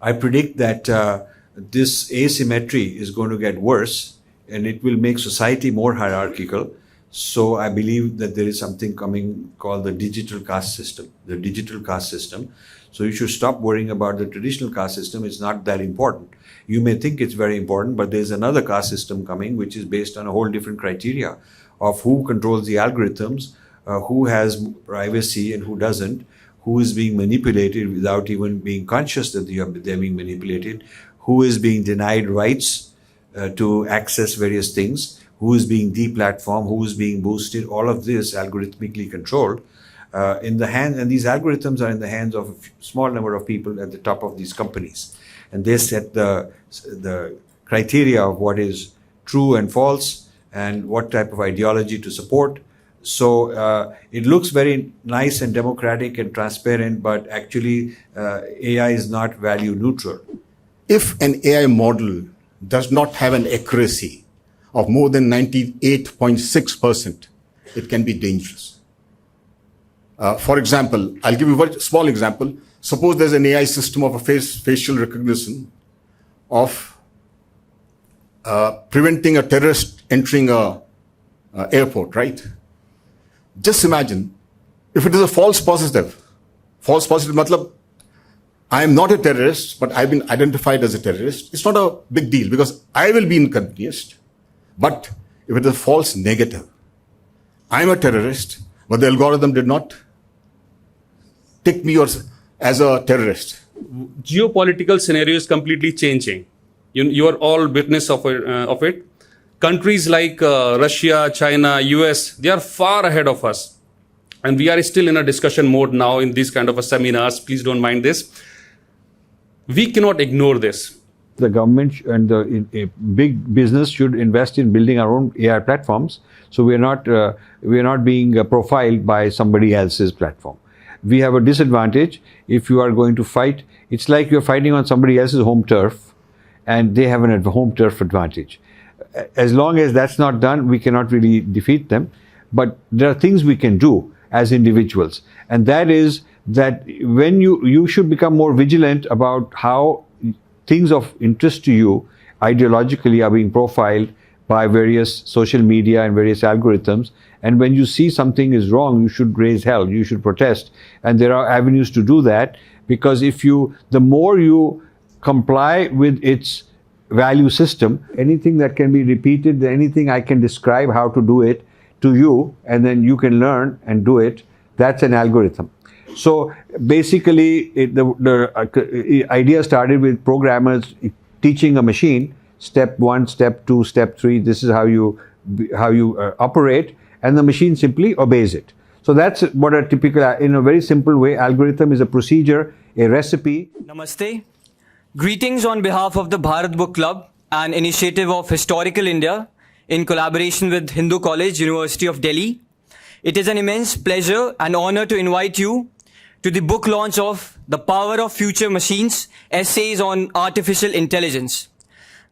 I predict that this asymmetry is going to get worse and it will make society more hierarchical. So I believe that there is something coming called the digital caste system, the digital caste system. So you should stop worrying about the traditional caste system. It's not that important. You may think it's very important, but there's another caste system coming, which is based on a whole different criteria of who controls the algorithms, who has privacy and who doesn't, who is being manipulated without even being conscious that they're being manipulated, who is being denied rights to access various things, who is being deplatformed, who is being boosted. All of this algorithmically controlled in the hand, and these algorithms are in the hands of a small number of people at the top of these companies, and they set the criteria of what is true and false and what type of ideology to support. So it looks very nice and democratic and transparent, but actually AI is not value neutral. If an AI model does not have an accuracy of more than 98.6%, it can be dangerous. For example, I'll give you a very small example. Suppose there's an AI system of a facial recognition of preventing a terrorist entering a airport, right? Just imagine if it is a false positive. False positive matlab, I am not a terrorist, but I've been identified as a terrorist. It's not a big deal because I will be inconvenienced. But if it is a false negative, I'm a terrorist, but the algorithm did not take me as a terrorist. Geopolitical scenario is completely changing. You are all witness of it. Countries like Russia, China, US, they are far ahead of us. And we are still in a discussion mode now in these kind of seminars. Please don't mind this. We cannot ignore this. The government and the big business should invest in building our own AI platforms. So we are not being profiled by somebody else's platform. We have a disadvantage if you are going to fight. It's like you're fighting on somebody else's home turf, and they have a home turf advantage. As long as that's not done, we cannot really defeat them. But there are things we can do as individuals, and that is that when you should become more vigilant about how things of interest to you ideologically are being profiled by various social media and various algorithms. And when you see something is wrong, you should raise hell, you should protest. And there are avenues to do that, because the more you comply with its value system, anything that can be repeated, anything I can describe how to do it to you, and then you can learn and do it, that's an algorithm. So basically, the idea started with programmers teaching a machine, step 1, step 2, step 3, this is how you operate, and the machine simply obeys it. So that's what a typical, in a very simple way, algorithm is a procedure, a recipe. Namaste. Greetings on behalf of the Bharat Book Club, an initiative of Historical India in collaboration with Hindu College, University of Delhi. It is an immense pleasure and honor to invite you to the book launch of The Power of Future Machines, Essays on Artificial Intelligence.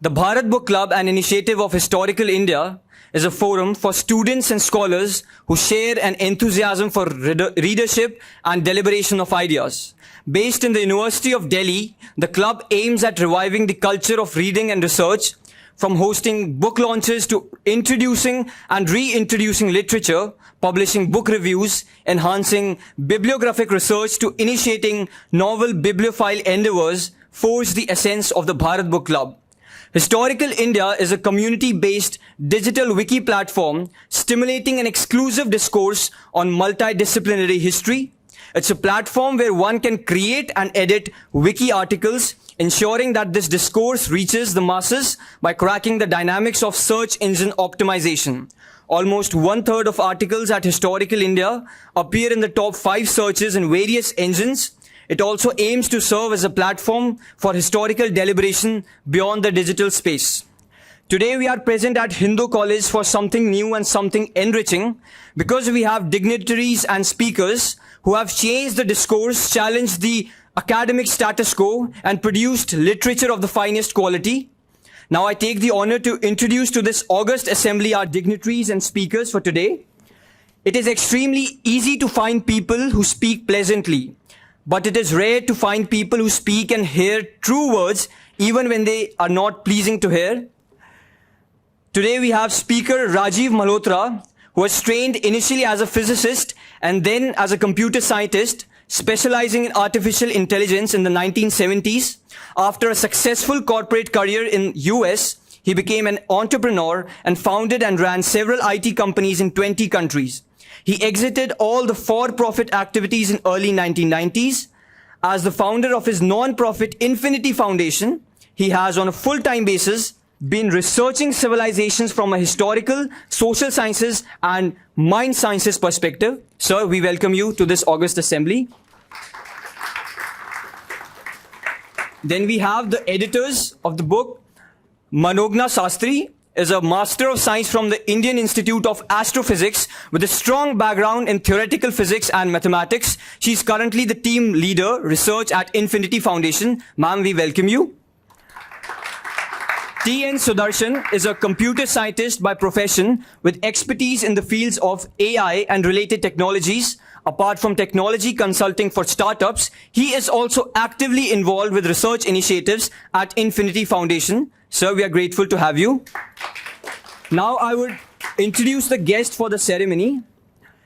The Bharat Book Club, an initiative of Historical India, is a forum for students and scholars who share an enthusiasm for readership and deliberation of ideas. Based in the University of Delhi, the club aims at reviving the culture of reading and research, from hosting book launches to introducing and reintroducing literature, publishing book reviews, enhancing bibliographic research to initiating novel bibliophile endeavors, forge the essence of the Bharat Book Club. Historical India is a community-based digital wiki platform stimulating an exclusive discourse on multidisciplinary history. It's a platform where one can create and edit wiki articles, ensuring that this discourse reaches the masses by cracking the dynamics of search engine optimization. Almost 1/3 of articles at Historical India appear in the top 5 searches in various engines. It also aims to serve as a platform for historical deliberation beyond the digital space. Today we are present at Hindu College for something new and something enriching, because we have dignitaries and speakers who have changed the discourse, challenged the academic status quo, and produced literature of the finest quality. Now I take the honor to introduce to this august assembly our dignitaries and speakers for today. It is extremely easy to find people who speak pleasantly, but it is rare to find people who speak and hear true words even when they are not pleasing to hear. Today we have speaker Rajiv Malhotra, who was trained initially as a physicist and then as a computer scientist, specializing in artificial intelligence in the 1970s. After a successful corporate career in US, he became an entrepreneur and founded and ran several IT companies in 20 countries. He exited all the for-profit activities in early 1990s. As the founder of his non-profit Infinity Foundation, he has on a full-time basis been researching civilizations from a historical, social sciences and mind sciences perspective. Sir, we welcome you to this August Assembly. Then we have the editors of the book. Manogna Sastry is a Master of Science from the Indian Institute of Astrophysics with a strong background in theoretical physics and mathematics. She is currently the team leader, research at Infinity Foundation. Ma'am, we welcome you. T.N. Sudarshan is a computer scientist by profession with expertise in the fields of AI and related technologies. Apart from technology consulting for startups, he is also actively involved with research initiatives at Infinity Foundation. Sir, we are grateful to have you. Now I would introduce the guest for the ceremony.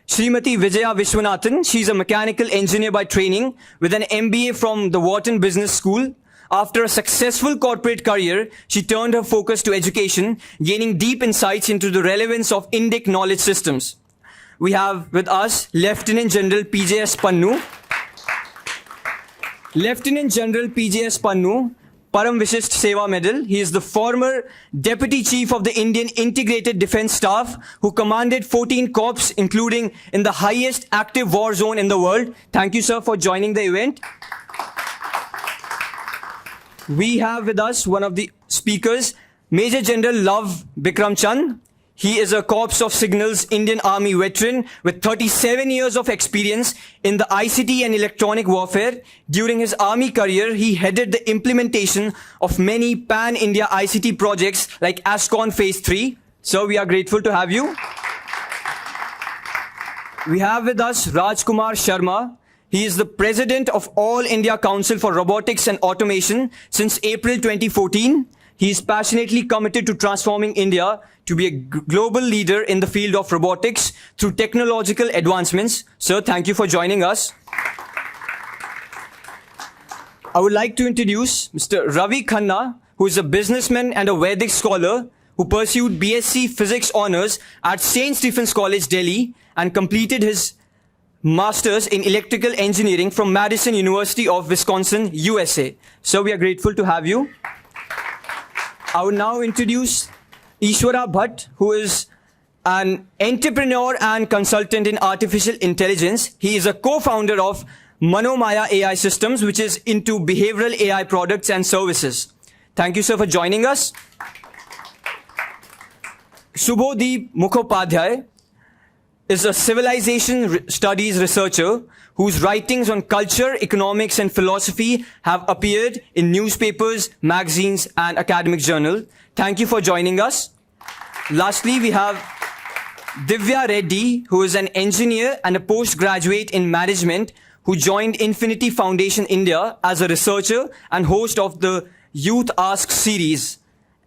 Srimati Vijaya Vishwanathan. She's a mechanical engineer by training with an MBA from the Wharton Business School. After a successful corporate career, she turned her focus to education, gaining deep insights into the relevance of Indic knowledge systems. We have with us Lieutenant General P.J.S. Pannu. Lieutenant General P.J.S. Pannu, Param Vishisht Seva Medal. He is the former Deputy Chief of the Indian Integrated Defence Staff who commanded 14 corps, including in the highest active war zone in the world. Thank you, sir, for joining the event. We have with us one of the speakers, Major General Lav Bikram Chand. He is a Corps of Signals Indian Army veteran with 37 years of experience in the ICT and electronic warfare. During his army career, he headed the implementation of many pan-India ICT projects like ASCON Phase 3. So we are grateful to have you. We have with us Rajkumar Sharma. He is the president of All India Council for Robotics and Automation since April 2014. He is passionately committed to transforming India to be a global leader in the field of robotics through technological advancements. Sir, thank you for joining us. I would like to introduce Mr. Ravi Khanna, who is a businessman and a Vedic scholar who pursued BSc Physics Honours at St. Stephen's College, Delhi, and completed his Masters in Electrical Engineering from Madison University of Wisconsin, USA. So we are grateful to have you. I will now introduce Ishwara Bhatt, who is an entrepreneur and consultant in artificial intelligence. He is a co-founder of Manomaya AI Systems, which is into behavioral AI products and services. Thank you, sir, for joining us. Subodhdeep Mukhopadhyay is a civilization studies researcher whose writings on culture, economics and philosophy have appeared in newspapers, magazines and academic journals. Thank you for joining us. Lastly, we have Divya Reddy, who is an engineer and a postgraduate in management who joined Infinity Foundation India as a researcher and host of the Youth Ask series.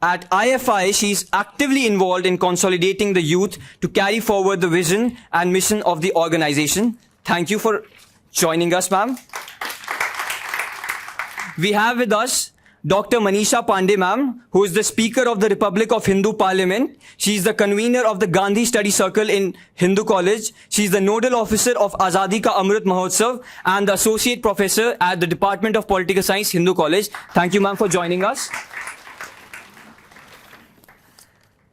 At IFI, she is actively involved in consolidating the youth to carry forward the vision and mission of the organization. Thank you for joining us, ma'am. We have with us Dr. Manisha Pandey, ma'am, who is the Speaker of the Republic of Hindu Parliament. She is the convener of the Gandhi Study Circle in Hindu College. She is the Nodal Officer of Azadi Ka Amrit Mahotsav and the Associate Professor at the Department of Political Science, Hindu College. Thank you, ma'am, for joining us.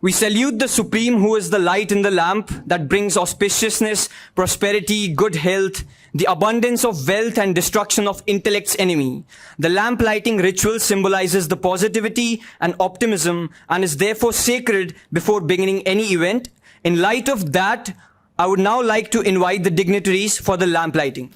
We salute the Supreme, who is the light in the lamp that brings auspiciousness, prosperity, good health, the abundance of wealth and destruction of intellect's enemy. The lamp lighting ritual symbolizes the positivity and optimism and is therefore sacred before beginning any event. In light of that, I would now like to invite the dignitaries for the lamp lighting.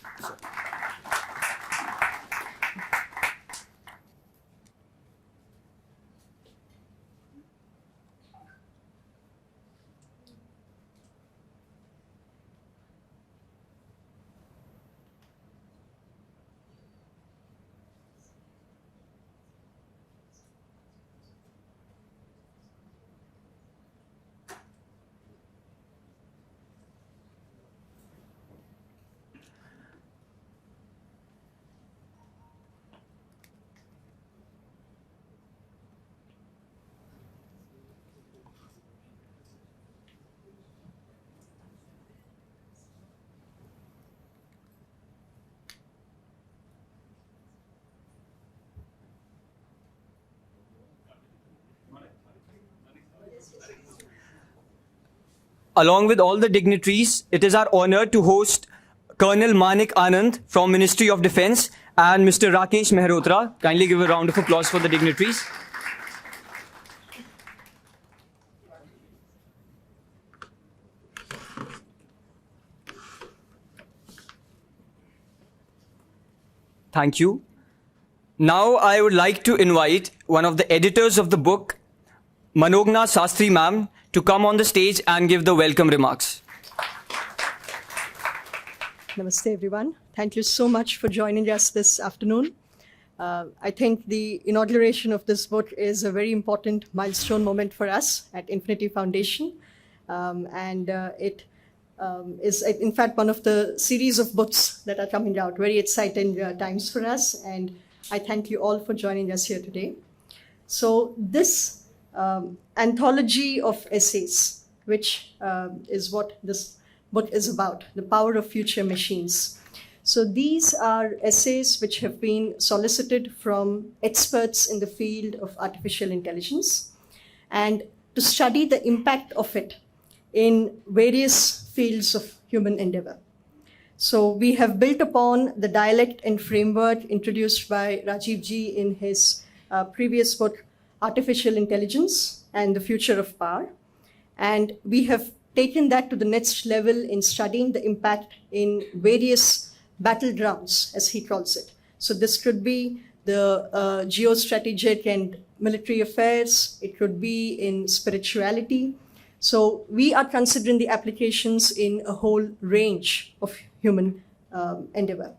along with all the dignitaries, it is our honor to host Colonel Manik Anand from Ministry of Defence and Mr. Rakesh Malhotra. Kindly give a round of applause for the dignitaries. Thank you. Now I would like to invite one of the editors of the book, Manogna Sastry ma'am, to come on the stage and give the welcome remarks. Namaste, everyone. Thank you so much for joining us this afternoon. I think the inauguration of this book is a very important milestone moment for us at Infinity Foundation. It is, in fact, one of the series of books that are coming out. Very exciting times for us. And I thank you all for joining us here today. So this anthology of essays, which is what this book is about, The Power of Future Machines. So these are essays which have been solicited from experts in the field of artificial intelligence and to study the impact of it in various fields of human endeavor. So we have built upon the dialect and framework introduced by Rajiv ji in his previous book, Artificial Intelligence and the Future of Power. And we have taken that to the next level in studying the impact in various battlegrounds, as he calls it. So this could be the geostrategic and military affairs. It could be in spirituality. So we are considering the applications in a whole range of human endeavor.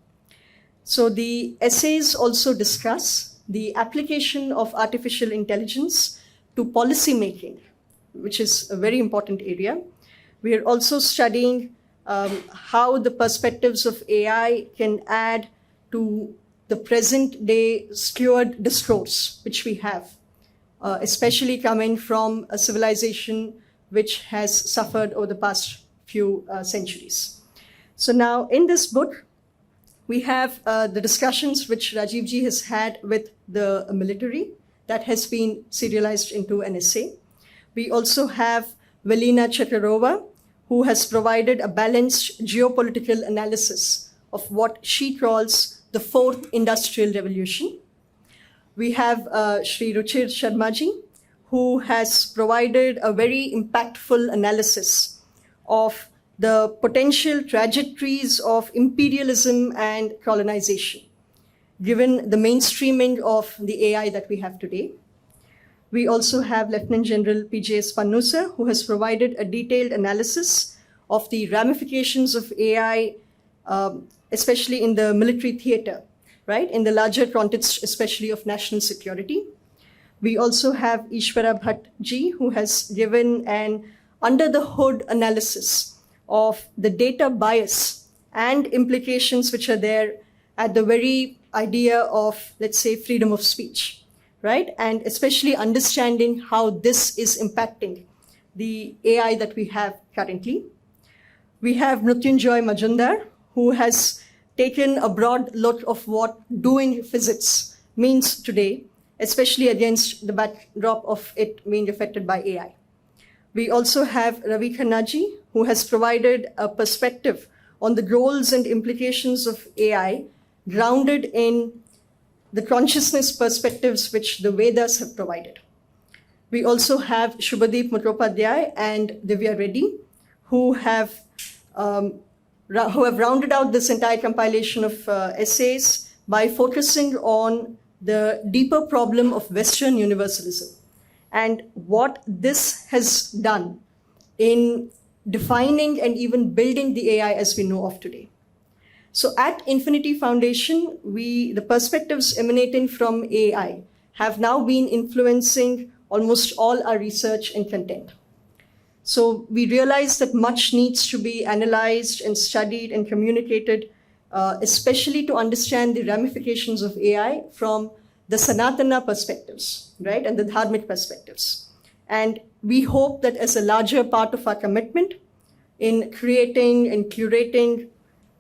So the essays also discuss the application of artificial intelligence to policy making, which is a very important area. We are also studying how the perspectives of AI can add to the present day skewed discourse, which we have, especially coming from a civilization which has suffered over the past few centuries. So now in this book, we have the discussions which Rajiv ji has had with the military that has been serialized into an essay. We also have Velina Chekarova, who has provided a balanced geopolitical analysis of what she calls the fourth industrial revolution. We have Shri Ruchir Sharma ji, who has provided a very impactful analysis of the potential trajectories of imperialism and colonization, given the mainstreaming of the AI that we have today. We also have Lieutenant General P.J.S. Pannu sir, who has provided a detailed analysis of the ramifications of AI, especially in the military theater, right? In the larger context, especially of national security. We also have Ishwara Bhatt ji, who has given an under-the-hood analysis of the data bias and implications which are there at the very idea of, let's say, freedom of speech. Right? And especially understanding how this is impacting the AI that we have currently. We have Mrityunjoy Majumdar, who has taken a broad look of what doing physics means today, especially against the backdrop of it being affected by AI. We also have Ravi Khanna ji, who has provided a perspective on the goals and implications of AI grounded in the consciousness perspectives which the Vedas have provided. We also have Shubhadeep Mukhopadhyay and Divya Reddy, who have rounded out this entire compilation of essays by focusing on the deeper problem of Western universalism and what this has done in defining and even building the AI as we know of today. So at Infinity Foundation, the perspectives emanating from AI have now been influencing almost all our research and content. So we realize that much needs to be analyzed and studied and communicated, especially to understand the ramifications of AI from the Sanatana perspectives, right, and the Dharmic perspectives. And we hope that as a larger part of our commitment in creating and curating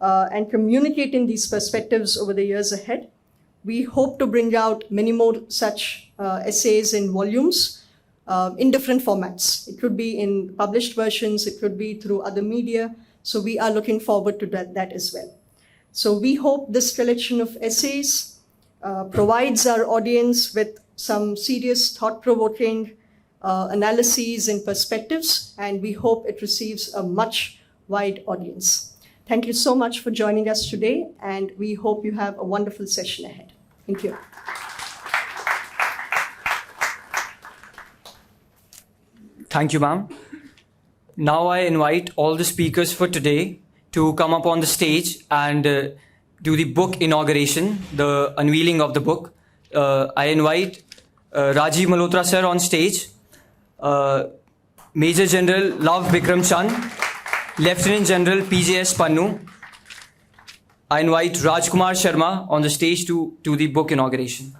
and communicating these perspectives over the years ahead, we hope to bring out many more such essays in volumes in different formats. It could be in published versions, it could be through other media. So we are looking forward to that as well. So we hope this collection of essays provides our audience with some serious, thought-provoking analyses and perspectives, and we hope it receives a much wide audience. Thank you so much for joining us today, and we hope you have a wonderful session ahead. Thank you. Thank you, ma'am. Now I invite all the speakers for today to come up on the stage and do the book inauguration, the unveiling of the book. I invite Rajiv Malhotra sir on stage, Major General Lav Bikram Chand, Lieutenant General P.J.S. Pannu. I invite Rajkumar Sharma on the stage to do the book inauguration.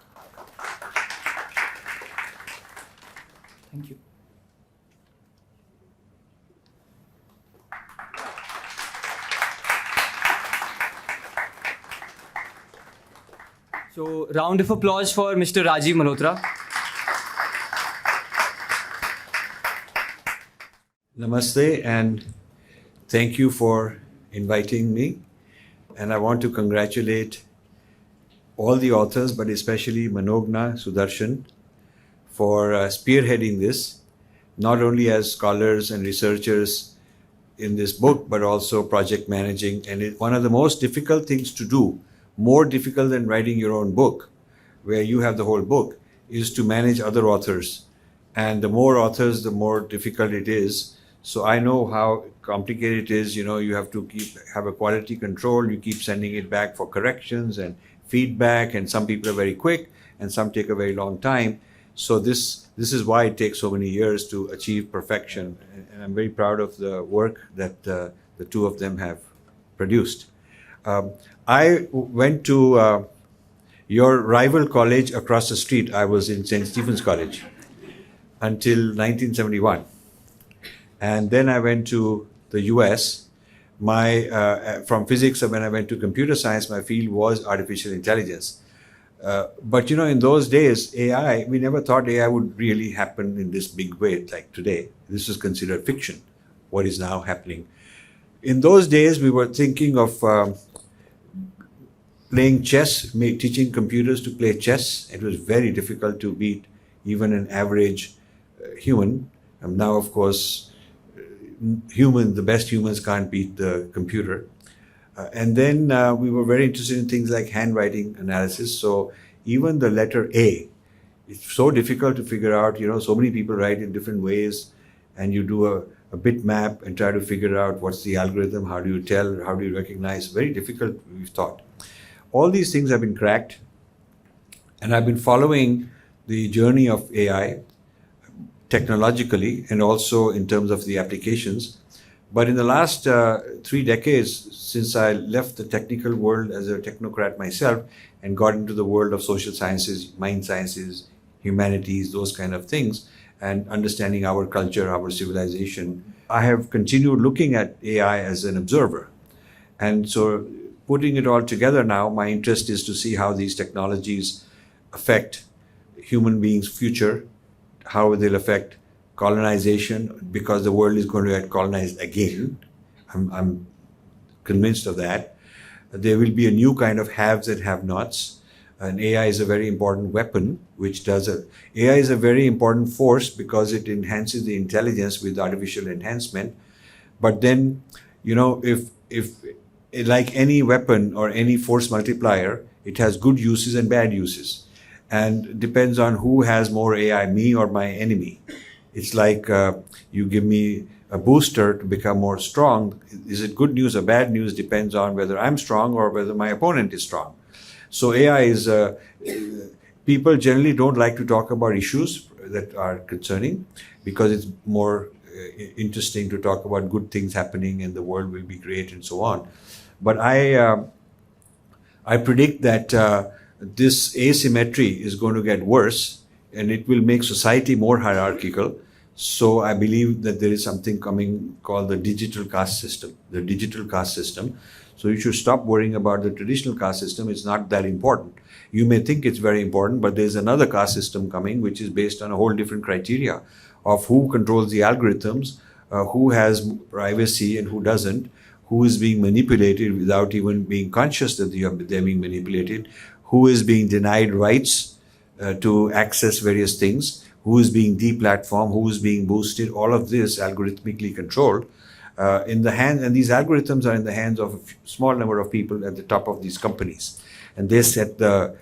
Thank you. So, round of applause for Mr. Rajiv Malhotra. Namaste, and thank you for inviting me. And I want to congratulate all the authors, but especially Manogna Sastry for spearheading this, not only as scholars and researchers in this book, but also project managing. And it's one of the most difficult things to do, more difficult than writing your own book, where you have the whole book, is to manage other authors. And the more authors, the more difficult it is. So I know how complicated it is. You know, you have to have a quality control. You keep sending it back for corrections and feedback. And some people are very quick and some take a very long time. So this is why it takes so many years to achieve perfection. And I'm very proud of the work that the two of them have produced. I went to your rival college across the street. I was in St. Stephen's College until 1971. And then I went to the US. From physics, when I went to computer science, my field was artificial intelligence. But you know, in those days, AI, we never thought AI would really happen in this big way like today. This was considered fiction, what is now happening. In those days, we were thinking of playing chess, teaching computers to play chess. It was very difficult to beat even an average human. And now, of course, the best humans can't beat the computer. And then we were very interested in things like handwriting analysis. So even the letter A, it's so difficult to figure out. You know, so many people write in different ways, and you do a bitmap and try to figure out what's the algorithm, how do you tell, how do you recognize. Very difficult, we've thought. All these things have been cracked, and I've been following the journey of AI technologically and also in terms of the applications. But in the last 3 decades, since I left the technical world as a technocrat myself and got into the world of social sciences, mind sciences, humanities, those kind of things, and understanding our culture, our civilization, I have continued looking at AI as an observer. And so putting it all together now, my interest is to see how these technologies affect human beings' future, how they'll affect colonization, because the world is going to get colonized again. I'm convinced of that. There will be a new kind of haves and have-nots. And AI is a very important weapon, which does it. AI is a very important force because it enhances the intelligence with artificial enhancement. But then, you know, if like any weapon or any force multiplier, it has good uses and bad uses. And it depends on who has more AI, me or my enemy. It's like you give me a booster to become more strong. Is it good news or bad news depends on whether I'm strong or whether my opponent is strong. So AI is, people generally don't like to talk about issues that are concerning because it's more interesting to talk about good things happening and the world will be great and so on. But I predict that this asymmetry is going to get worse and it will make society more hierarchical So I believe that there is something coming called the digital caste system, the digital caste system. So you should stop worrying about the traditional caste system. It's not that important. You may think it's very important, but there's another caste system coming, which is based on a whole different criteria of who controls the algorithms, who has privacy and who doesn't, who is being manipulated without even being conscious that they're being manipulated, who is being denied rights to access various things, who is being deplatformed, who is being boosted. All of this algorithmically controlled in the hand, and these algorithms are in the hands of a small number of people at the top of these companies, and they set the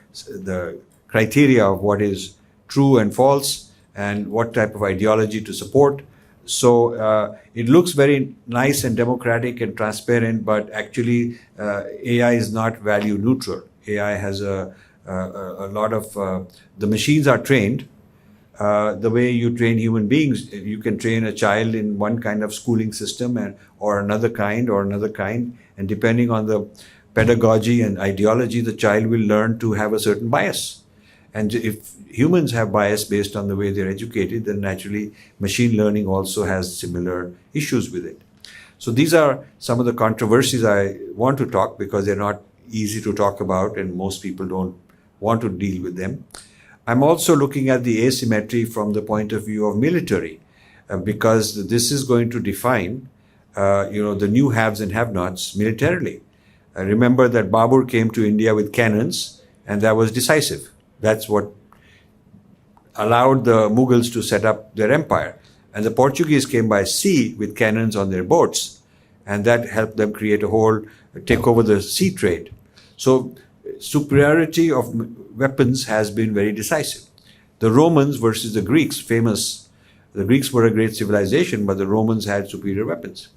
criteria of what is true and false and what type of ideology to support. So it looks very nice and democratic and transparent, but actually AI is not value neutral. AI has a lot of, the machines are trained the way you train human beings. You can train a child in one kind of schooling system or another kind, and depending on the pedagogy and ideology, the child will learn to have a certain bias. And if humans have bias based on the way they're educated, then naturally machine learning also has similar issues with it. So these are some of the controversies I want to talk, because they're not easy to talk about and most people don't want to deal with them. I'm also looking at the asymmetry from the point of view of military, because this is going to define the new haves and have-nots militarily. Remember that Babur came to India with cannons, and that was decisive. That's what allowed the Mughals to set up their empire. And the Portuguese came by sea with cannons on their boats, and that helped them take over the sea trade. So superiority of weapons has been very decisive. The Romans versus the Greeks, the Greeks were a great civilization, but the Romans had superior weapons.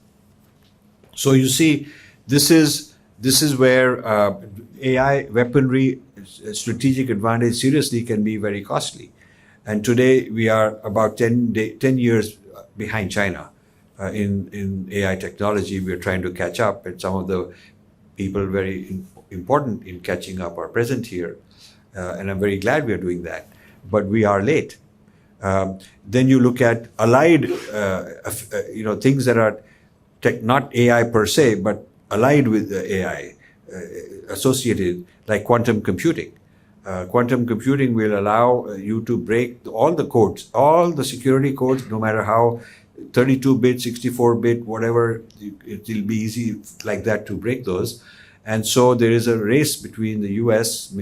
So you see, this is where AI weaponry strategic advantage seriously can be very costly. And today we are about 10 years behind China in AI technology. We are trying to catch up, and some of the people very important in catching up are present here. And I'm very glad we are doing that. But we are late. Then you look at allied, things that are not AI per se, but allied with the AI, associated, like quantum computing. Quantum computing will allow you to break all the codes, all the security codes, no matter how 32-bit, 64-bit, whatever, it will be easy like that to break those. And so there is a race between the US,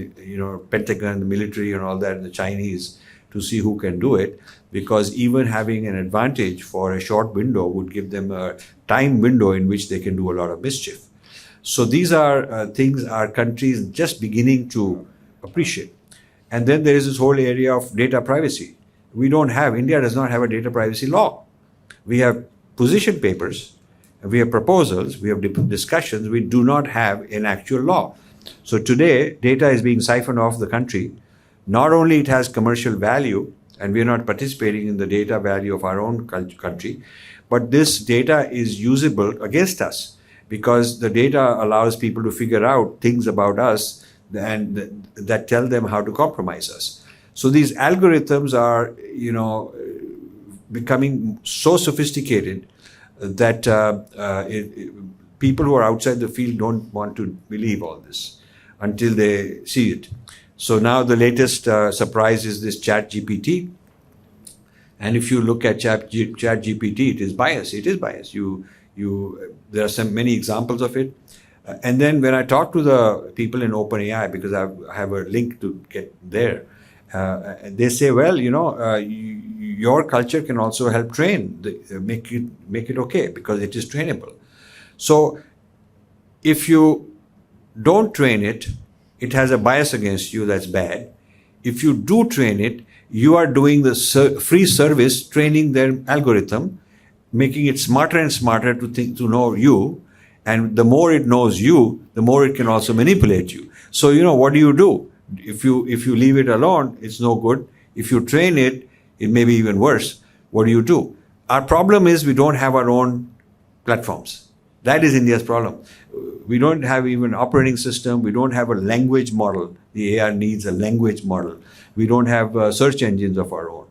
Pentagon, the military and all that, and the Chinese to see who can do it, because even having an advantage for a short window would give them a time window in which they can do a lot of mischief. So these are things our country is just beginning to appreciate. And then there is this whole area of data privacy. India does not have a data privacy law. We have position papers, we have proposals, we have discussions, we do not have an actual law. So today, data is being siphoned off the country. Not only it has commercial value, and we are not participating in the data value of our own country, but this data is usable against us, because the data allows people to figure out things about us and that tell them how to compromise us. So these algorithms are, becoming so sophisticated that people who are outside the field don't want to believe all this until they see it. So now the latest surprise is this ChatGPT. And if you look at ChatGPT, it is biased. It is biased. There are many examples of it. And then when I talk to the people in OpenAI, because I have a link to get there, they say, well, your culture can also help make it okay, because it is trainable. So if you don't train it, it has a bias against you that's bad. If you do train it, you are doing the free service, training their algorithm, making it smarter and smarter to know you. And the more it knows you, the more it can also manipulate you. So, what do? If you leave it alone, it's no good. If you train it, it may be even worse. What do? Our problem is we don't have our own platforms. That is India's problem. We don't have even operating system. We don't have a language model. The AI needs a language model. We don't have search engines of our own.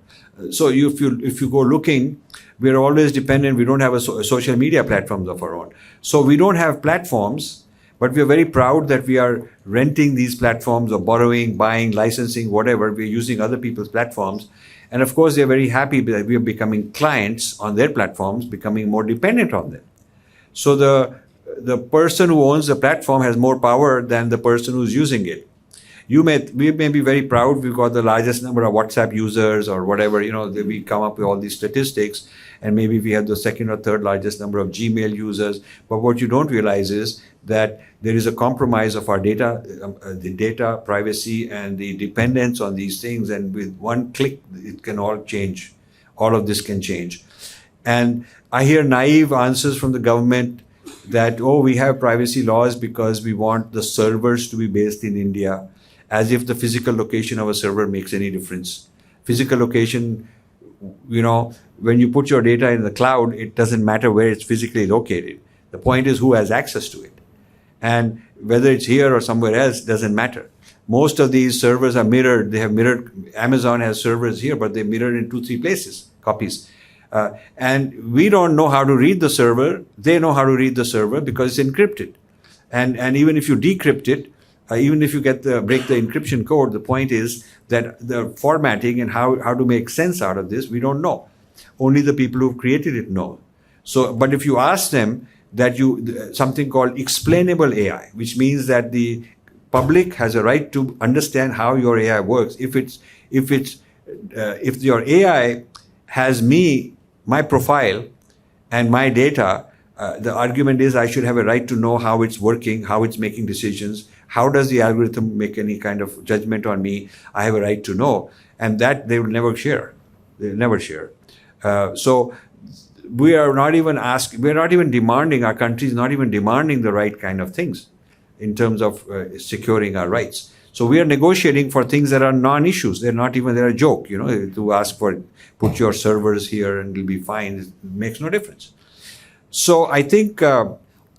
So if you go looking, we're always dependent. We don't have a social media platforms of our own. So we don't have platforms, but we are very proud that we are renting these platforms or borrowing, buying, licensing, whatever. We're using other people's platforms. And of course, they're very happy that we are becoming clients on their platforms, becoming more dependent on them. So the person who owns the platform has more power than the person who's using it. We may be very proud we've got the largest number of WhatsApp users or whatever, we come up with all these statistics, and maybe we have the second or third largest number of Gmail users. But what you don't realize is that there is a compromise of our data, the data privacy and the dependence on these things. And with one click, it can all change. All of this can change. And I hear naive answers from the government that, we have privacy laws because we want the servers to be based in India, as if the physical location of a server makes any difference. Physical location, when you put your data in the cloud, it doesn't matter where it's physically located. The point is who has access to it. And whether it's here or somewhere else doesn't matter. Most of these servers are mirrored. They have mirrored. Amazon has servers here, but they're mirrored in 2-3 places, copies. And we don't know how to read the server. They know how to read the server because it's encrypted. And even if you decrypt it, even if you break the encryption code, the point is that the formatting and how to make sense out of this, we don't know. Only the people who've created it know. So, but if you ask them that something called explainable AI, which means that the public has a right to understand how your AI works. If your AI has my profile and my data, the argument is I should have a right to know how it's working, how it's making decisions. How does the algorithm make any kind of judgment on me? I have a right to know. And that they will never share. They'll never share. So we are not even demanding, our country is not even demanding the right kind of things in terms of securing our rights. So we are negotiating for things that are non-issues. They're a joke, to ask for, put your servers here and it'll be fine. It makes no difference. So I think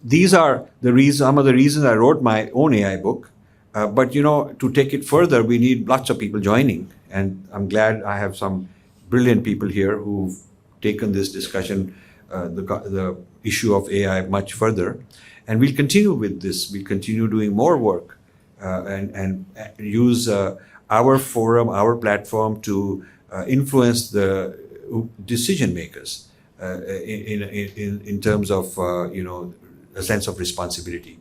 these are some of the reasons I wrote my own AI book. But to take it further, we need lots of people joining. And I'm glad I have some brilliant people here who've taken this discussion, the issue of AI much further. And we'll continue with this. We'll continue doing more work and use our forum, our platform to influence the decision makers in terms of, a sense of responsibility.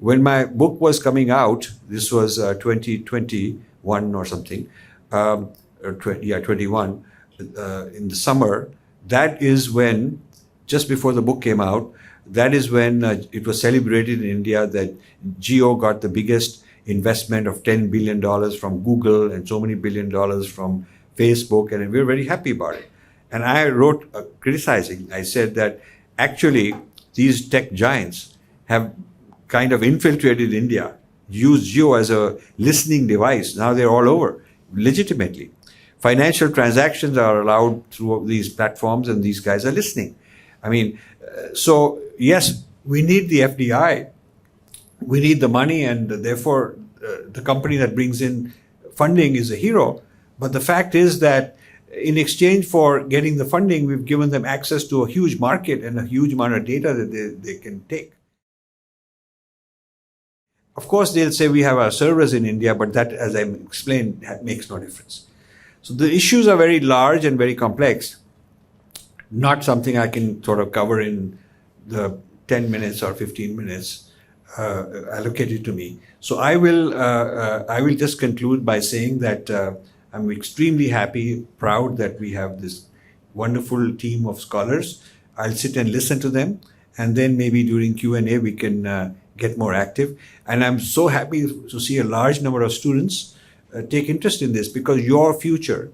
When my book was coming out, this was 2021 or something, 21, in the summer, that is when, just before the book came out, that is when it was celebrated in India that Jio got the biggest investment of $10 billion from Google and so many $1 billion from Facebook, and we were very happy about it. And I wrote criticizing. I said that actually these tech giants have kind of infiltrated India, used Jio as a listening device. Now they're all over, legitimately. Financial transactions are allowed through these platforms and these guys are listening. I mean, so yes, we need the FDI, we need the money, and therefore the company that brings in funding is a hero. But the fact is that in exchange for getting the funding, we've given them access to a huge market and a huge amount of data that they can take. Of course, they'll say we have our servers in India, but that, as I explained, makes no difference. So the issues are very large and very complex. Not something I can sort of cover in the 10 minutes or 15 minutes allocated to me. So I will just conclude by saying that I'm extremely happy, proud that we have this wonderful team of scholars. I'll sit and listen to them, and then maybe during Q&A we can get more active. And I'm so happy to see a large number of students take interest in this, because your future,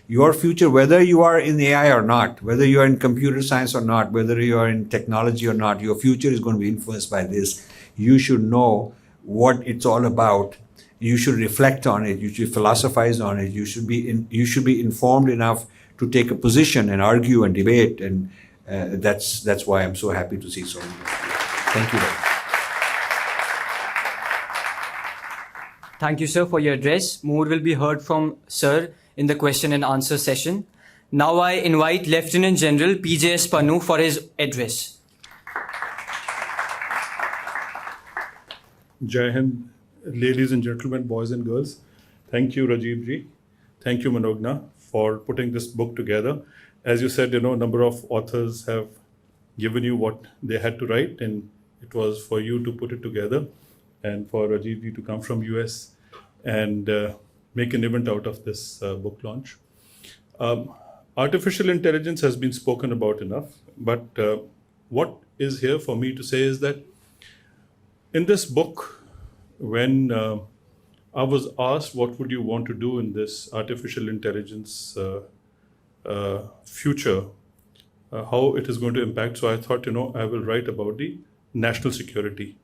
whether you are in AI or not, whether you are in computer science or not, whether you are in technology or not, your future is going to be influenced by this. You should know what it's all about. You should reflect on it. You should philosophize on it. You should be informed enough to take a position and argue and debate. And that's why I'm so happy to see so many. Thank you very much. Thank you, sir, for your address. More will be heard from sir in the question and answer session. Now I invite Lieutenant General P.J.S. Pannu for his address. Jai Hind, ladies and gentlemen, boys and girls. Thank you, Rajiv ji. Thank you, Manogna, for putting this book together. As you said, a number of authors have given you what they had to write, and it was for you to put it together and for Rajiv ji to come from US and make an event out of this book launch. Artificial intelligence has been spoken about enough, but what is here for me to say is that in this book, when I was asked what would you want to do in this artificial intelligence future, how it is going to impact, so I thought, I will write about the national security.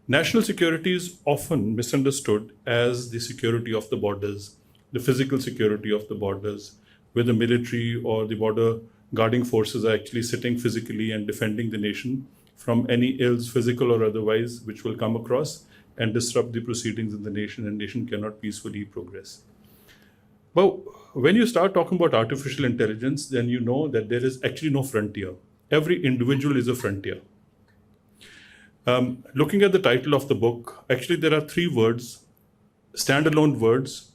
National security is often misunderstood as the security of the borders, the physical security of the borders, where the military or the border guarding forces are actually sitting physically and defending the nation from any ills, physical or otherwise, which will come across and disrupt the proceedings in the nation, and nation cannot peacefully progress. But when you start talking about artificial intelligence, then you know that there is actually no frontier. Every individual is a frontier. Looking at the title of the book, actually there are 3 words, standalone words,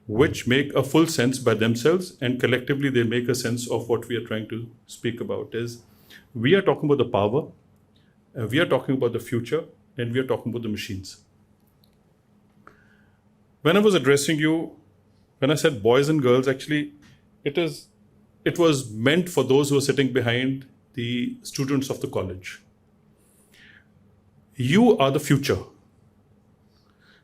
which make a full sense by themselves, and collectively they make a sense of what we are trying to speak about. Is we are talking about the power, we are talking about the future, and we are talking about the machines. When I was addressing you, when I said boys and girls, actually it was meant for those who are sitting behind the students of the college. You are the future,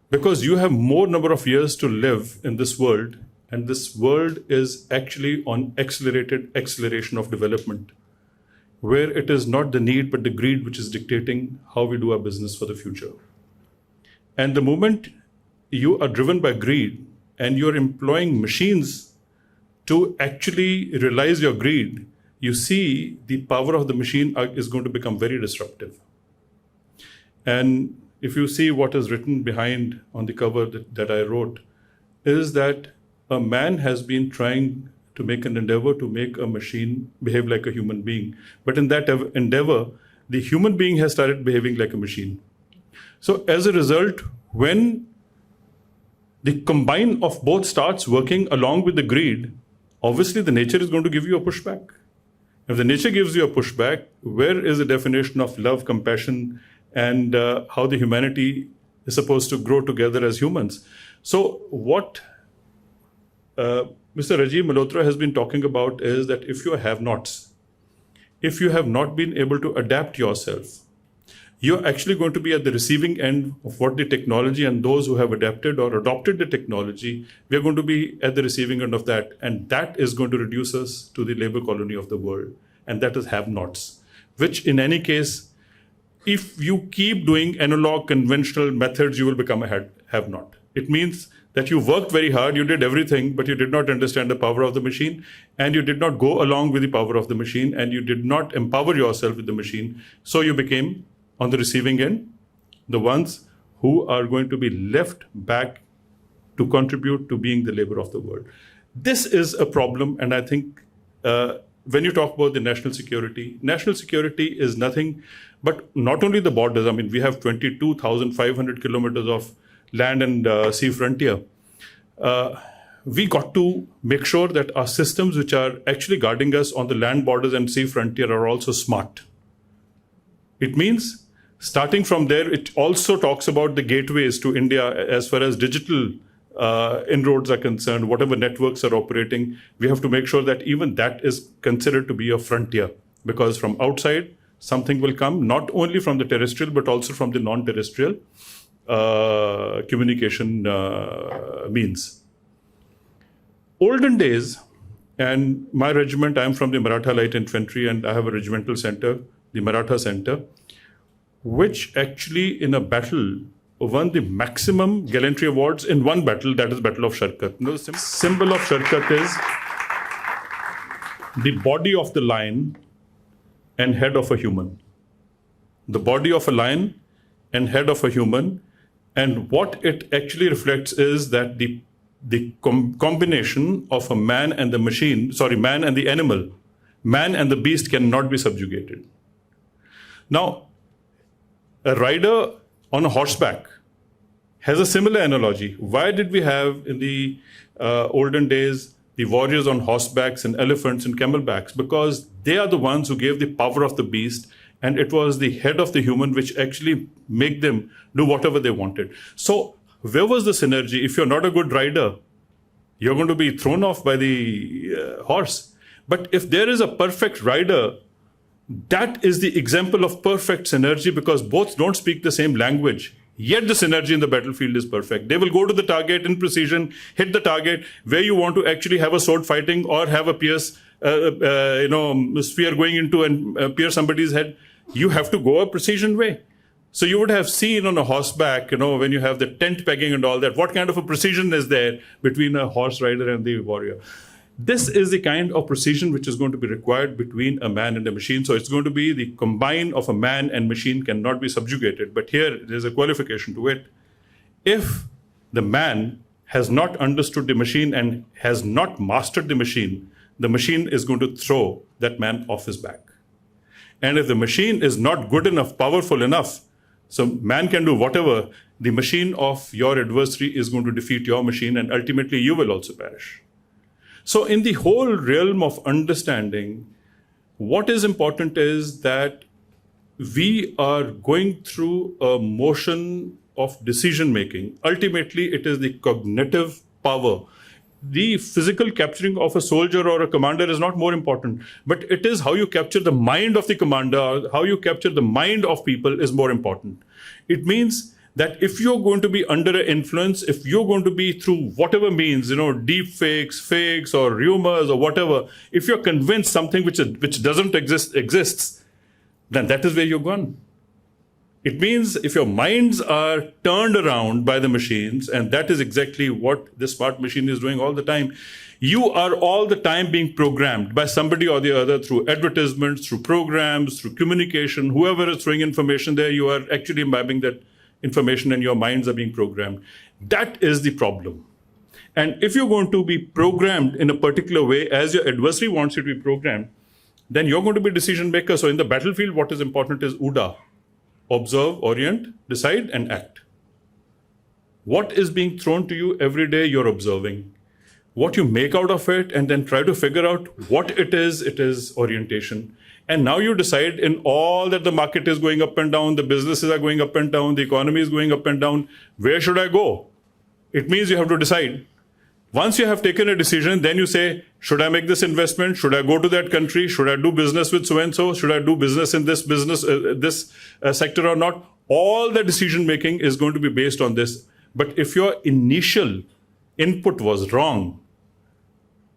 because you have more number of years to live in this world, and this world is actually on acceleration of development, where it is not the need but the greed which is dictating how we do our business for the future. And the moment you are driven by greed and you're employing machines to actually realize your greed, you see the power of the machine is going to become very disruptive. And if you see what is written behind on the cover that I wrote, is that a man has been trying to make an endeavor to make a machine behave like a human being. But in that endeavor, the human being has started behaving like a machine. So as a result, when the combine of both starts working along with the greed, obviously the nature is going to give you a pushback. If the nature gives you a pushback, where is the definition of love, compassion, and how the humanity is supposed to grow together as humans? So what Mr. Rajiv Malhotra has been talking about is that if you have nots, if you have not been able to adapt yourself, you're actually going to be at the receiving end of what the technology, and those who have adapted or adopted the technology, we are going to be at the receiving end of that. And that is going to reduce us to the labor colony of the world. And that is have-nots, which in any case, if you keep doing analog conventional methods, you will become a have-not. It means that you worked very hard, you did everything, but you did not understand the power of the machine, and you did not go along with the power of the machine, and you did not empower yourself with the machine. So you became, on the receiving end, the ones who are going to be left back to contribute to being the labor of the world. This is a problem, and I think when you talk about the national security is nothing but not only the borders. I mean, we have 22,500 kilometers of land and sea frontier. We got to make sure that our systems which are actually guarding us on the land borders and sea frontier are also smart. It means starting from there, it also talks about the gateways to India as far as digital inroads are concerned. Whatever networks are operating, we have to make sure that even that is considered to be a frontier, because from outside, something will come, not only from the terrestrial, but also from the non-terrestrial communication means. Olden days, and my regiment, I'm from the Maratha Light Infantry, and I have a regimental center, the Maratha Center, which actually in a battle won the maximum gallantry awards in one battle, that is Battle of Sharkat. The symbol of Sharkat is the body of the lion and head of a human. The body of a lion and head of a human. And what it actually reflects is that the the combination of a man and the machine, man and the animal, man and the beast cannot be subjugated. Now, a rider on a horseback has a similar analogy. Why did we have in the olden days the warriors on horsebacks and elephants and camelbacks? Because they are the ones who gave the power of the beast, and it was the head of the human which actually make them do whatever they wanted. So where was the synergy? If you're not a good rider, you're going to be thrown off by the horse. But if there is a perfect rider, that is the example of perfect synergy, because both don't speak the same language. Yet the synergy in the battlefield is perfect. They will go to the target in precision, hit the target where you want to actually have a sword fighting or have a pierce, spear going into and pierce somebody's head. You have to go a precision way. So you would have seen on a horseback, when you have the tent pegging and all that, what kind of a precision is there between a horse rider and the warrior. This is the kind of precision which is going to be required between a man and a machine. So it's going to be the combine of a man and machine cannot be subjugated. But here there's a qualification to it. If the man has not understood the machine and has not mastered the machine is going to throw that man off his back. And if the machine is not good enough, powerful enough, so man can do whatever, the machine of your adversary is going to defeat your machine, and ultimately you will also perish. So in the whole realm of understanding, what is important is that we are going through a motion of decision making. Ultimately, it is the cognitive power. The physical capturing of a soldier or a commander is not more important, but it is how you capture the mind of the commander, how you capture the mind of people is more important. It means that if you're going to be under an influence, if you're going to be through whatever means, deep fakes or rumors or whatever, if you're convinced something which doesn't exist exists, then that is where you're gone. It means if your minds are turned around by the machines, and that is exactly what the smart machine is doing all the time, you are all the time being programmed by somebody or the other through advertisements, through programs, through communication. Whoever is throwing information there, you are actually imbibing that information and your minds are being programmed. That is the problem. And if you're going to be programmed in a particular way as your adversary wants you to be programmed, then you're going to be a decision maker. So in the battlefield, what is important is UDA. Observe, orient, decide, and act. What is being thrown to you every day, you're observing. What you make out of it and then try to figure out what it is orientation. And now you decide in all that the market is going up and down, the businesses are going up and down, the economy is going up and down, where should I go? It means you have to decide. Once you have taken a decision, then you say, should I make this investment? Should I go to that country? Should I do business with so-and-so? Should I do business in this sector or not? All the decision making is going to be based on this. But if your initial input was wrong,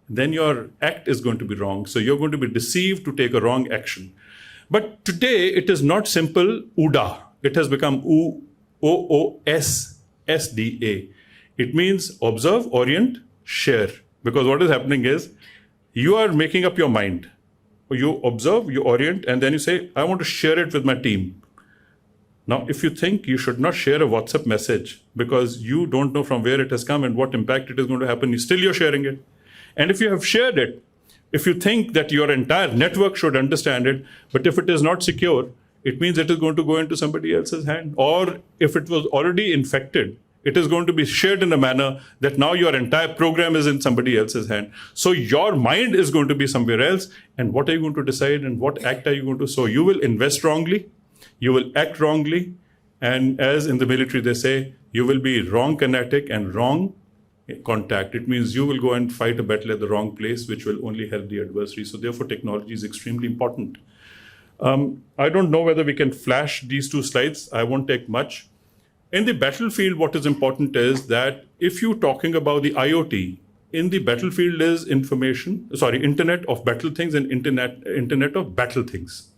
then your act is going to be wrong. So you're going to be deceived to take a wrong action. But today, it is not simple UDA. It has become OOSSDA. It means observe, orient, share. Because what is happening is you are making up your mind. You observe, you orient, and then you say, I want to share it with my team. Now, if you think you should not share a WhatsApp message because you don't know from where it has come and what impact it is going to happen, you're sharing it. And if you have shared it, if you think that your entire network should understand it, but if it is not secure, it means it is going to go into somebody else's hand. Or if it was already infected, it is going to be shared in a manner that now your entire program is in somebody else's hand. So your mind is going to be somewhere else. And what are you going to decide and what act are you going to? So you will invest wrongly, you will act wrongly. And as in the military, they say, you will be wrong kinetic and wrong contact. It means you will go and fight a battle at the wrong place, which will only help the adversary. So therefore, technology is extremely important. I don't know whether we can flash these two slides. I won't take much. In the battlefield, what is important is that if you're talking about the IoT, in the battlefield is Internet of Battle Things and Internet of Battle Things.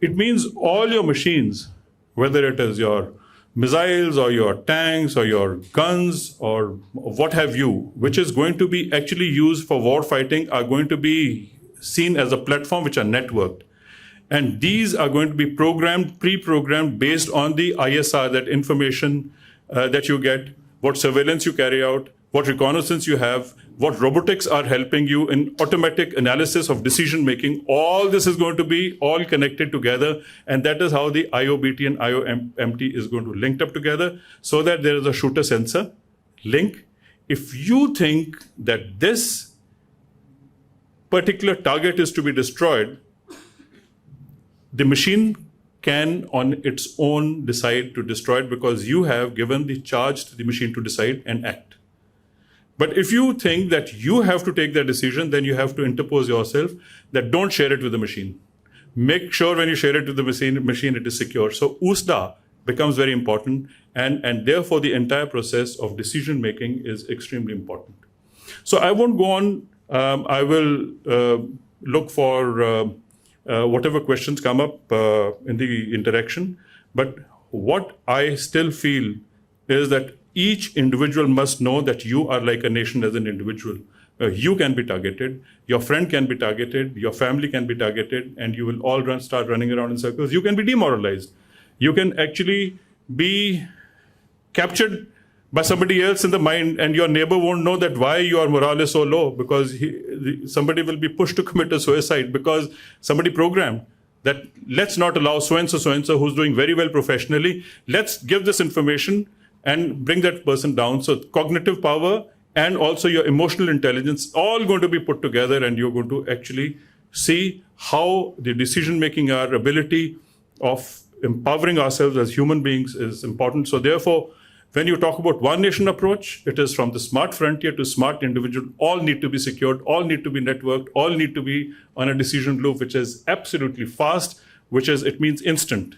It means all your machines, whether it is your missiles or your tanks or your guns or what have you, which is going to be actually used for war fighting, are going to be seen as a platform which are networked. And these are going to be pre-programmed based on the ISR, that information that you get, what surveillance you carry out, what reconnaissance you have, what robotics are helping you in automatic analysis of decision making. All this is going to be all connected together. And that is how the IOBT and IOMT is going to link up together so that there is a shooter sensor link. If you think that this particular target is to be destroyed, the machine can on its own decide to destroy it because you have given the charge to the machine to decide and act. But if you think that you have to take that decision, then you have to interpose yourself that don't share it with the machine. Make sure when you share it with the machine it is secure. So USDA becomes very important, and therefore the entire process of decision making is extremely important. So I won't go on. I will look for whatever questions come up in the interaction. But what I still feel is that each individual must know that you are like a nation as an individual. You can be targeted, your friend can be targeted, your family can be targeted, and you will all start running around in circles. You can be demoralized. You can actually be captured by somebody else in the mind, and your neighbor won't know that why your morale is so low, because somebody will be pushed to commit a suicide because somebody programmed that let's not allow so-and-so who's doing very well professionally. Let's give this information and bring that person down. So cognitive power and also your emotional intelligence all going to be put together, and you're going to actually see how the decision-making, our ability of empowering ourselves as human beings is important. So therefore, when you talk about one nation approach, it is from the smart frontier to smart individual. All need to be secured, all need to be networked, all need to be on a decision loop, which is absolutely fast, it means instant.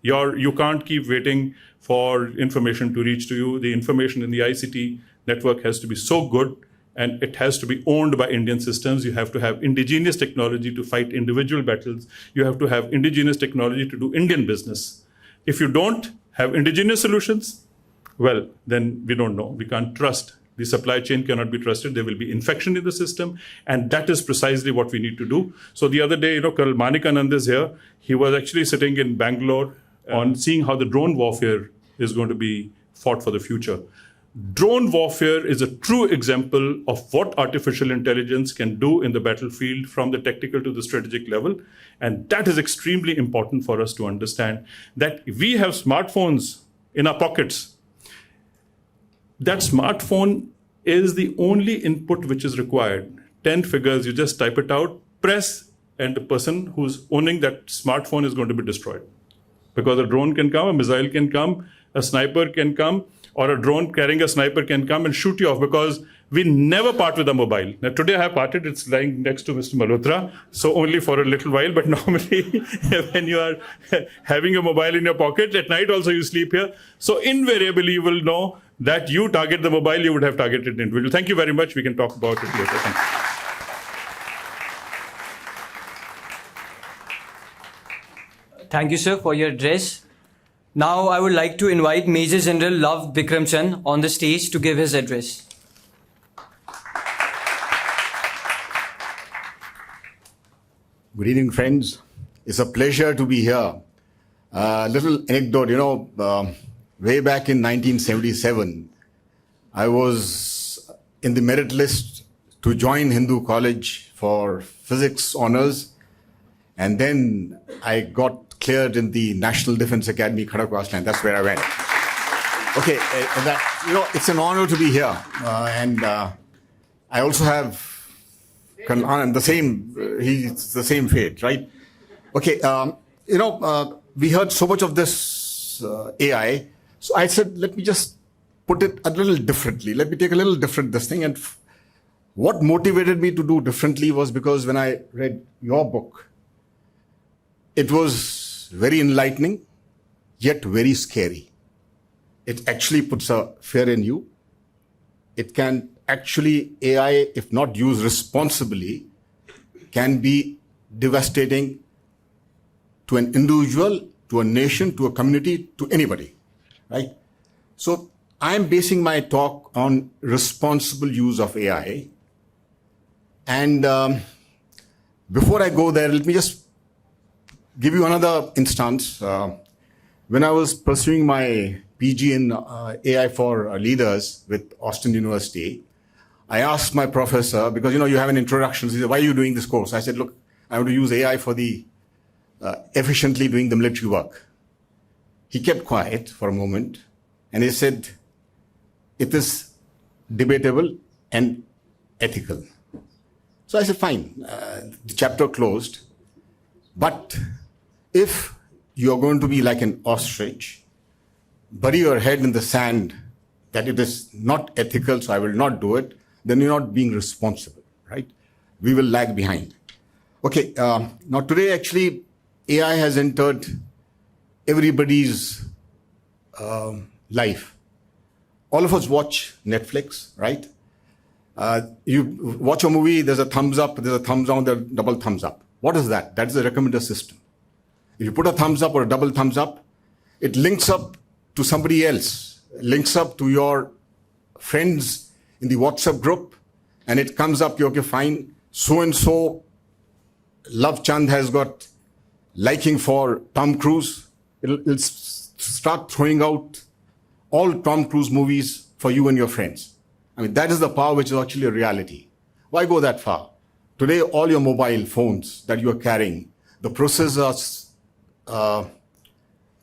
You can't keep waiting for information to reach to you. The information in the ICT network has to be so good, and it has to be owned by Indian systems. You have to have indigenous technology to fight individual battles. You have to have indigenous technology to do Indian business. If you don't have indigenous solutions, well, then we don't know. We can't trust. The supply chain cannot be trusted. There will be infection in the system. And that is precisely what we need to do. So the other day, Colonel Manikanand is here. He was actually sitting in Bangalore on seeing how the drone warfare is going to be fought for the future. Drone warfare is a true example of what artificial intelligence can do in the battlefield from the tactical to the strategic level. And that is extremely important for us to understand, that we have smartphones in our pockets. That smartphone is the only input which is required. 10 figures, you just type it out, press, and the person who's owning that smartphone is going to be destroyed. Because a drone can come, a missile can come, a sniper can come, or a drone carrying a sniper can come and shoot you off, because we never part with a mobile. Now today I have parted, it's lying next to Mr. Malhotra, so only for a little while, but normally when you are having a mobile in your pocket, at night also you sleep here. So invariably you will know that you target the mobile, you would have targeted the individual. Thank you very much. We can talk about it later. Thank you. Thank you, sir, for your address. Now I would like to invite Major General Lav Bikram Chand on the stage to give his address. Good evening, friends. It's a pleasure to be here. Little anecdote, way back in 1977, I was in the merit list to join Hindu College for physics honors, and then I got cleared in the National Defense Academy, Khanna, and that's where I went. Okay, it's an honor to be here, and I also have the same. He's the same fate, right? Okay, we heard so much of this AI, so I said, let me just put it a little differently. Let me take a little different this thing, and what motivated me to do differently was because when I read your book, it was very enlightening, yet very scary. It actually puts a fear in you. It can actually, AI, if not used responsibly, can be devastating to an individual, to a nation, to a community, to anybody, right? So I'm basing my talk on responsible use of AI. And before I go there, let me just give you another instance. When I was pursuing my PG in AI for leaders with Austin University, I asked my professor, because you have an introduction, he said, why are you doing this course? I said, look, I want to use AI for the efficiently doing the military work. He kept quiet for a moment and he said, it is debatable and ethical. So I said, fine, the chapter closed. But if you're going to be like an ostrich, bury your head in the sand that it is not ethical, so I will not do it, then you're not being responsible, right? We will lag behind. Okay, now today actually AI has entered everybody's life. All of us watch Netflix, right? You watch a movie, there's a thumbs up, there's a thumbs down, there's a double thumbs up. What is that? That's the recommender system. If you put a thumbs up or a double thumbs up, it links up to somebody else, links up to your friends in the WhatsApp group, and it comes up, okay, fine, so-and-so, Lav Chand has got liking for Tom Cruise. It'll start throwing out all Tom Cruise movies for you and your friends. I mean, that is the power which is actually a reality. Why go that far? Today, all your mobile phones that you are carrying, the processors are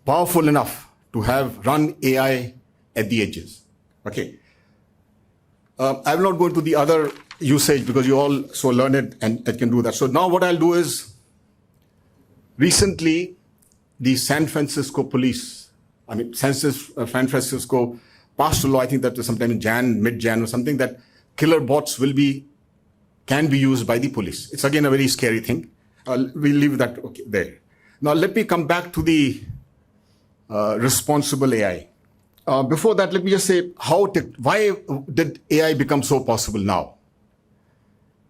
powerful enough to have run AI at the edges. Okay. I will not go into the other usage because you're all so learned and can do that. So now what I'll do is, recently, the San Francisco police, San Francisco passed a law, I think that was sometime in mid-Jan or something, that killer bots can be used by the police. It's again a very scary thing. We'll leave that there. Now let me come back to the responsible AI. Before that, let me just say, why did AI become so possible now?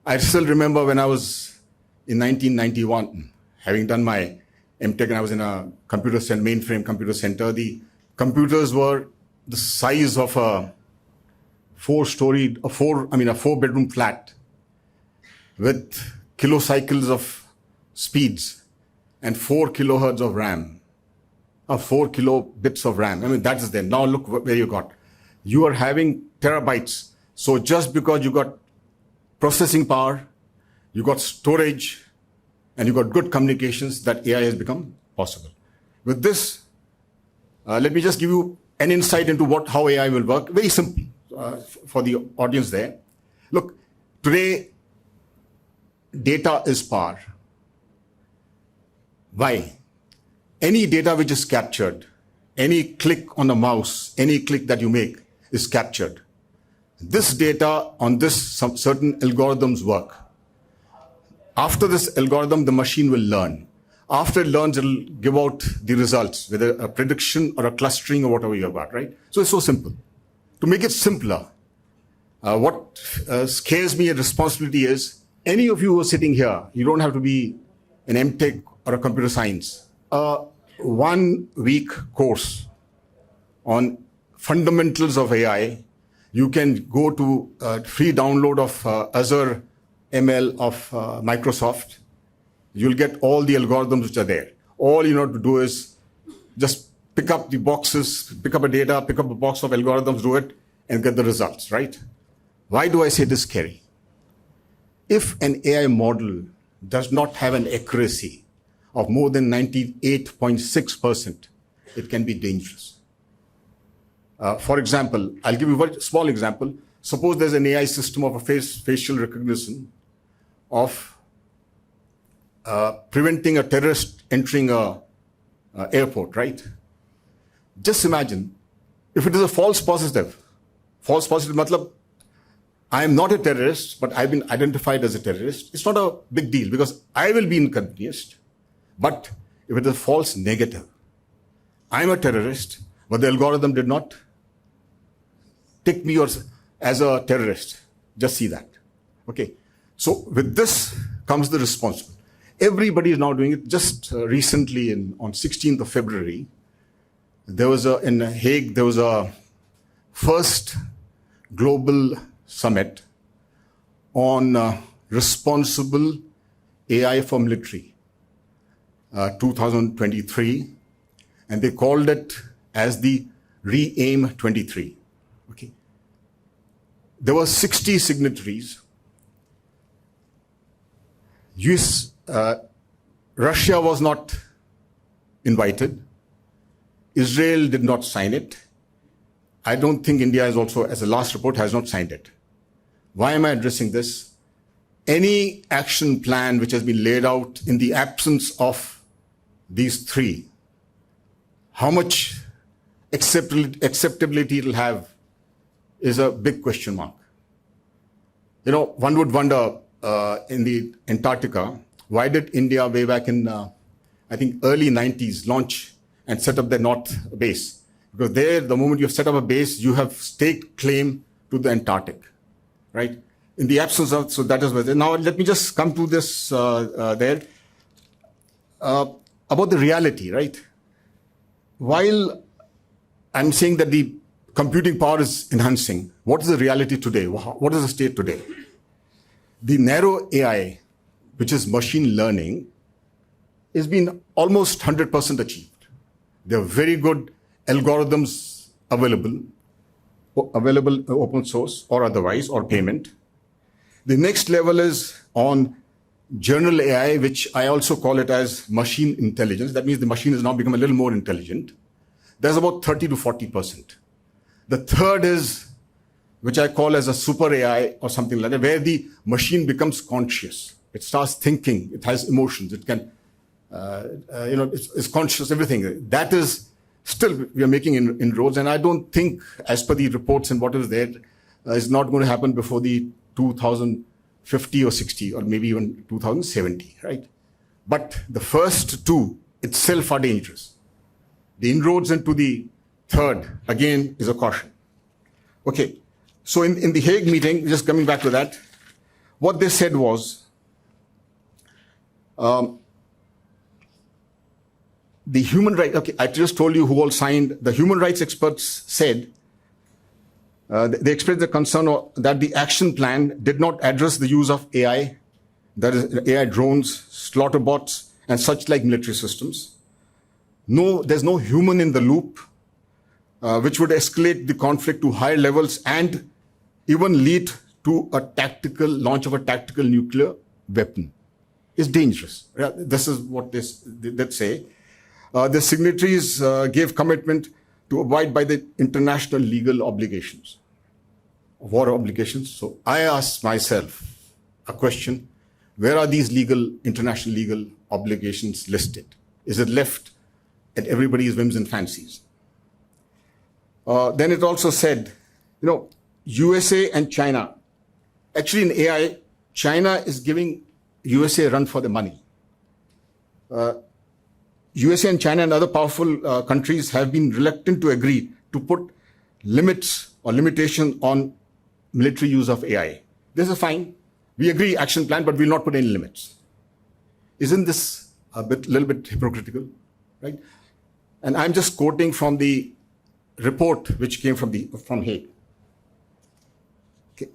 I still remember when I was in 1991, having done my MTech, and I was in a mainframe computer center. The computers were the size of a four-bedroom flat with kilocycles of speeds and 4 kilohertz of RAM, or 4 kilobits of RAM. I mean, that is there. Now look where you got. You are having terabytes. So just because you got processing power, you got storage, and you got good communications, that AI has become possible. With this, let me just give you an insight into how AI will work. Very simple for the audience there. Look, today, data is power. Why? Any data which is captured, any click on a mouse, any click that you make is captured. This data on some certain algorithms work. After this algorithm, the machine will learn. After it learns, it will give out the results, whether a prediction or a clustering or whatever you have got, right? So it's so simple. To make it simpler, what scares me a responsibility is, any of you who are sitting here, you don't have to be an MTech or a computer science. A 1-week course on fundamentals of AI, you can go to a free download of Azure ML of Microsoft. You'll get all the algorithms which are there. All you know to do is just pick up the boxes, pick up a data, pick up a box of algorithms, do it, and get the results, right? Why do I say this, Kerry? If an AI model does not have an accuracy of more than 98.6%, it can be dangerous. For example, I'll give you a very small example. Suppose there's an AI system of a facial recognition of preventing a terrorist entering a airport, right? Just imagine if it is a false positive. False positive, matlab, I am not a terrorist, but I've been identified as a terrorist. It's not a big deal because I will be inconvenienced. But if it is a false negative, I'm a terrorist, but the algorithm did not take me as a terrorist. Just see that. Okay. So with this comes the responsibility. Everybody is now doing it. Just recently, on 16th of February, in Hague, there was a first global summit on responsible AI for military, 2023, and they called it as the Re-Aim 23. Okay. There were 60 signatories. Russia was not invited. Israel did not sign it. I don't think India is also, as the last report, has not signed it. Why am I addressing this? Any action plan which has been laid out in the absence of these three, how much acceptability it will have is a big question mark. You know, one would wonder in the Antarctica, why did India way back in, I think, early 90s launch and set up their North base? Because there, the moment you have set up a base, you have staked claim to the Antarctic, right? In the absence of, so that is where. Now, let me just come to this about the reality, right? While I'm saying that the computing power is enhancing, what is the reality today? What is the state today? The narrow AI, which is machine learning, has been almost 100% achieved. There are very good algorithms available open source or otherwise, or payment. The next level is on general AI, which I also call it as machine intelligence. That means the machine has now become a little more intelligent. There's about 30 to 40%. The third is, which I call as a super AI or something like that, where the machine becomes conscious. It starts thinking, it has emotions, it can, it's conscious, everything. That is still, we are making inroads, and I don't think, as per the reports and what is there, is not going to happen before the 2050 or 60, or maybe even 2070, right? But the first two itself are dangerous. The inroads into the third, again, is a caution. Okay, so in the Hague meeting, just coming back to that, what they said was, the human rights, okay, I just told you who all signed. The human rights experts said, they expressed the concern that the action plan did not address the use of AI, that is AI drones, slaughter bots, and such like military systems. No, there's no human in the loop, which would escalate the conflict to higher levels and even lead to a tactical launch of a tactical nuclear weapon. It's dangerous. This is what they say. The signatories gave commitment to abide by the international legal obligations, war obligations. So I asked myself a question: where are these international legal obligations listed? Is it left at everybody's whims and fancies? Then it also said, USA and China. Actually, in AI, China is giving USA a run for the money. USA and China and other powerful countries have been reluctant to agree to put limits or limitation on military use of AI. This is fine. We agree action plan, but we'll not put any limits. Isn't this little bit hypocritical, right? And I'm just quoting from the report which came from Hague. Okay.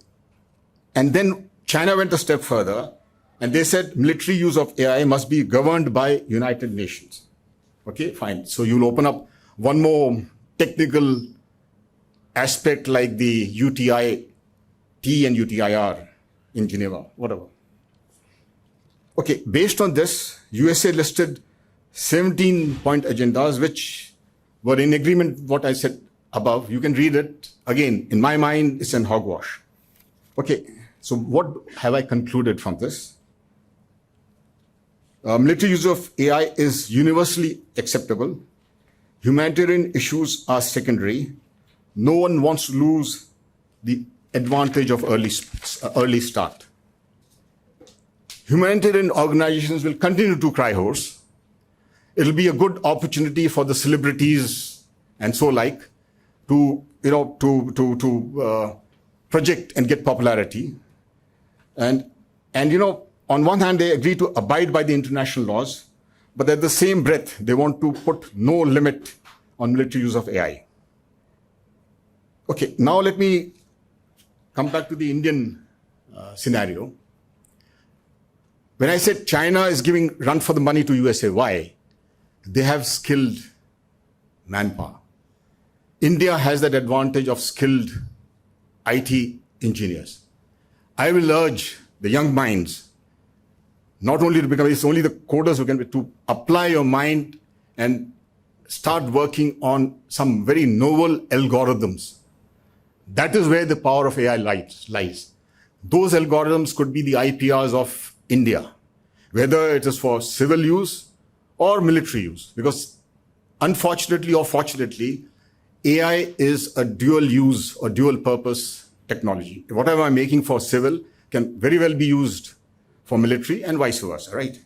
And then China went a step further, and they said military use of AI must be governed by United Nations. Okay, fine. So you'll open up one more technical aspect like the UTI-T and UTIR in Geneva, whatever. Okay, based on this, USA listed 17-point agendas which were in agreement with what I said above. You can read it. Again, in my mind, it's an hogwash. Okay, so what have I concluded from this? Military use of AI is universally acceptable. Humanitarian issues are secondary. No one wants to lose the advantage of early start. Humanitarian organizations will continue to cry hoarse. It'll be a good opportunity for the celebrities and so like to project and get popularity. And on one hand, they agree to abide by the international laws, but at the same breath, they want to put no limit on military use of AI. Okay, now let me come back to the Indian scenario. When I said China is giving run for the money to USA, why? They have skilled manpower. India has that advantage of skilled IT engineers. I will urge the young minds not only to become, it's only the coders who can, to apply your mind and start working on some very novel algorithms. That is where the power of AI lies. Those algorithms could be the IPRs of India, whether it is for civil use or military use. Because unfortunately or fortunately, AI is a dual use or dual purpose technology. Whatever I'm making for civil can very well be used for military and vice versa, right?